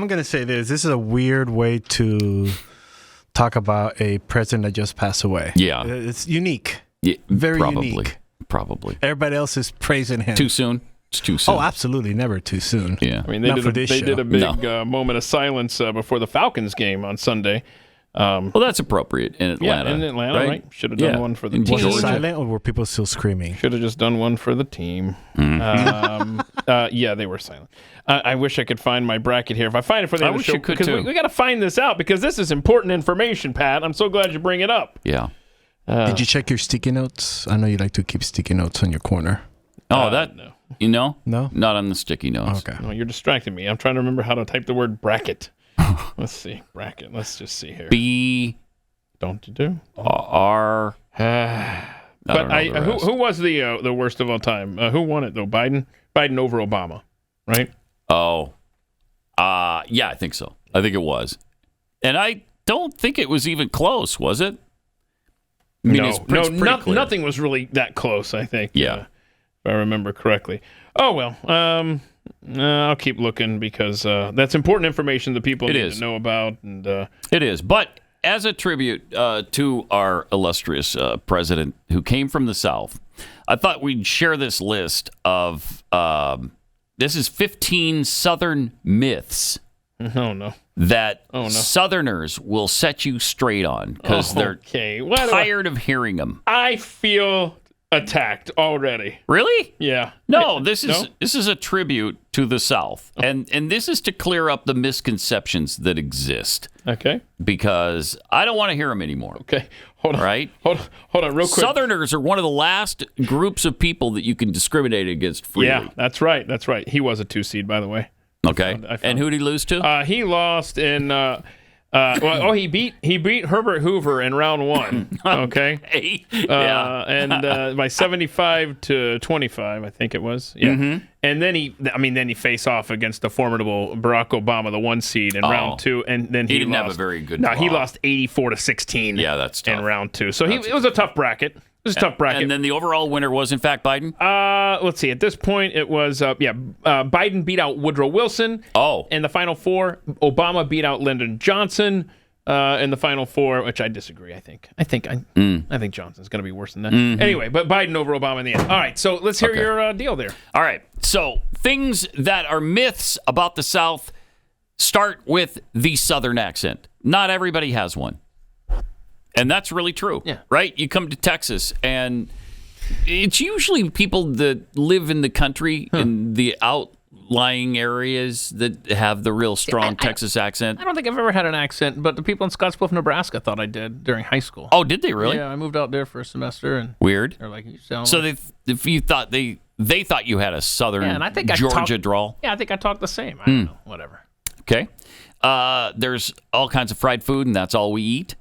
going to say this. This is a weird way to talk about a president that just passed away. Yeah. It's unique. Yeah, Very probably. unique. Probably. Everybody else is praising him. Too soon? It's too soon. Oh, absolutely. Never too soon. Yeah. I mean, they did a big moment of silence before the Falcons game on Sunday. Well, that's appropriate in Atlanta. Yeah, in Atlanta, right? Should have done one for the team. Was it silent or were people still screaming? Should have just done one for the team. Yeah, they were silent. I wish I could find my bracket here. If I find it for the end of the show, you could because too. we got to find this out because this is important information, Pat. I'm so glad you bring it up. Yeah. Did you check your sticky notes? I know you like to keep sticky notes on your corner. No. You know? No? Not on the sticky notes. Okay. No, you're distracting me. I'm trying to remember how to type the word bracket. Let's see. Bracket. Let's just see here. B. Don't you do? R. But who was the worst of all time? Who won it though? Biden over Obama, right? Oh, yeah, I think so. I think it was, and I don't think it was even close. Was it? I mean, it's pretty clear. Nothing was really that close. I think. Yeah, if I remember correctly. Oh well. I'll keep looking because that's important information that people need to know about. And it is, but. As a tribute to our illustrious president who came from the South, I thought we'd share this list of, this is 15 Southern myths that Southerners will set you straight on because they're tired of hearing them. I feel attacked already. Really? Yeah. No, this is a tribute to the South, and this is to clear up the misconceptions that exist. Okay. Because I don't want to hear them anymore. Okay. Hold on. Right? Hold on, real quick. Southerners are one of the last groups of people that you can discriminate against freely. Yeah, that's right. That's right. He was a 2 seed, by the way. Okay. And who did he lose to? He lost in. He beat Herbert Hoover in round 1. Okay. And by 75-25, I think it was. Yeah. Mm-hmm. And then he faced off against the formidable Barack Obama, the 1 seed in round 2, and then he didn't lost. have a very good. No, he lost 84-16. Yeah, that's tough. In round 2. So it was a tough bracket. It was a tough bracket. And then the overall winner was, in fact, Biden? Let's see. At this point, it was, Biden beat out Woodrow Wilson. Oh. In the Final Four, Obama beat out Lyndon Johnson in the Final Four, which I disagree, I think. I think Johnson's going to be worse than that. Mm-hmm. Anyway, but Biden over Obama in the end. All right, so let's hear your deal there. All right. So things that are myths about the South start with the Southern accent. Not everybody has one. And that's really true, right? You come to Texas, and it's usually people that live in the country, in the outlying areas that have the real strong Texas accent. I don't think I've ever had an accent, but the people in Scottsbluff, Nebraska thought I did during high school. Oh, did they really? Yeah, I moved out there for a semester. And weird. They're like, you sound so like... if you thought they thought you had a Southern and I think Georgia drawl? Yeah, I think I talk the same. I don't know, whatever. Okay. There's all kinds of fried food, and that's all we eat.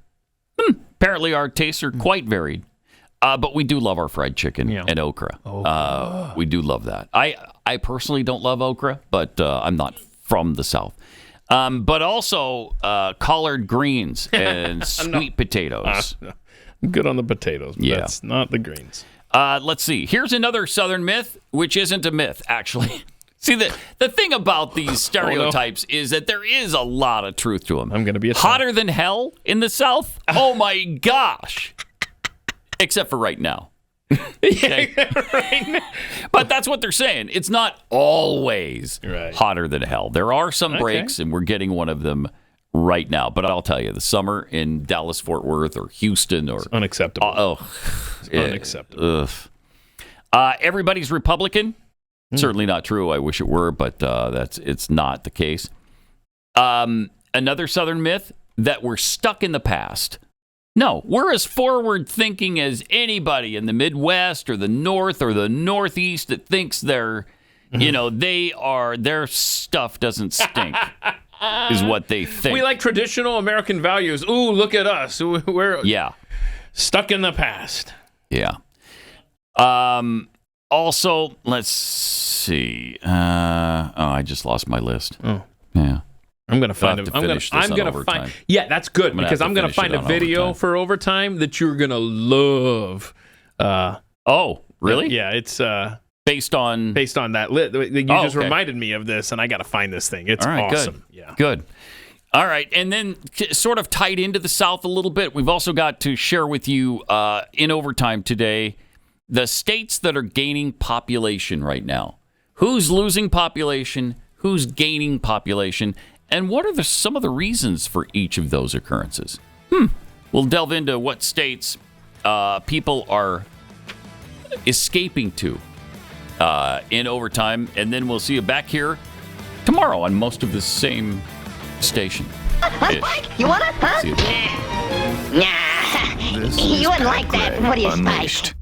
Apparently, our tastes are quite varied, but we do love our fried chicken and okra. We do love that. I personally don't love okra, but I'm not from the South. But also collard greens and sweet potatoes. I'm good on the potatoes, but that's not the greens. Let's see. Here's another Southern myth, which isn't a myth, actually. See, the thing about these stereotypes is that there is a lot of truth to them. I'm going to be hotter than hell in the South? Oh, my gosh. Except for right now. Okay? Right now. But that's what they're saying. It's not always hotter than hell. There are some breaks, and we're getting one of them right now. But I'll tell you, the summer in Dallas-Fort Worth or Houston or... It's unacceptable. Unacceptable. Everybody's Republican. Certainly not true. I wish it were, but it's not the case. Another Southern myth that we're stuck in the past. No, we're as forward-thinking as anybody in the Midwest or the North or the Northeast that thinks their stuff doesn't stink, is what they think. We like traditional American values. Ooh, look at us. We're stuck in the past. Yeah. Also, let's see. I just lost my list. Oh. Yeah. I'm gonna find it. I'm gonna find. Yeah, that's good because I'm gonna find a video for overtime that you're gonna love. Oh, really? Yeah, it's based on that lit. You just reminded me of this, and I got to find this thing. It's awesome. Good. All right, and then sort of tied into the South a little bit, we've also got to share with you in overtime today the states that are gaining population right now. Who's losing population? Who's gaining population? And what are some of the reasons for each of those occurrences? We'll delve into what states people are escaping to in overtime, and then we'll see you back here tomorrow on most of the same station. You want it, huh? See you. Nah. You wouldn't like that. What do you, Spike?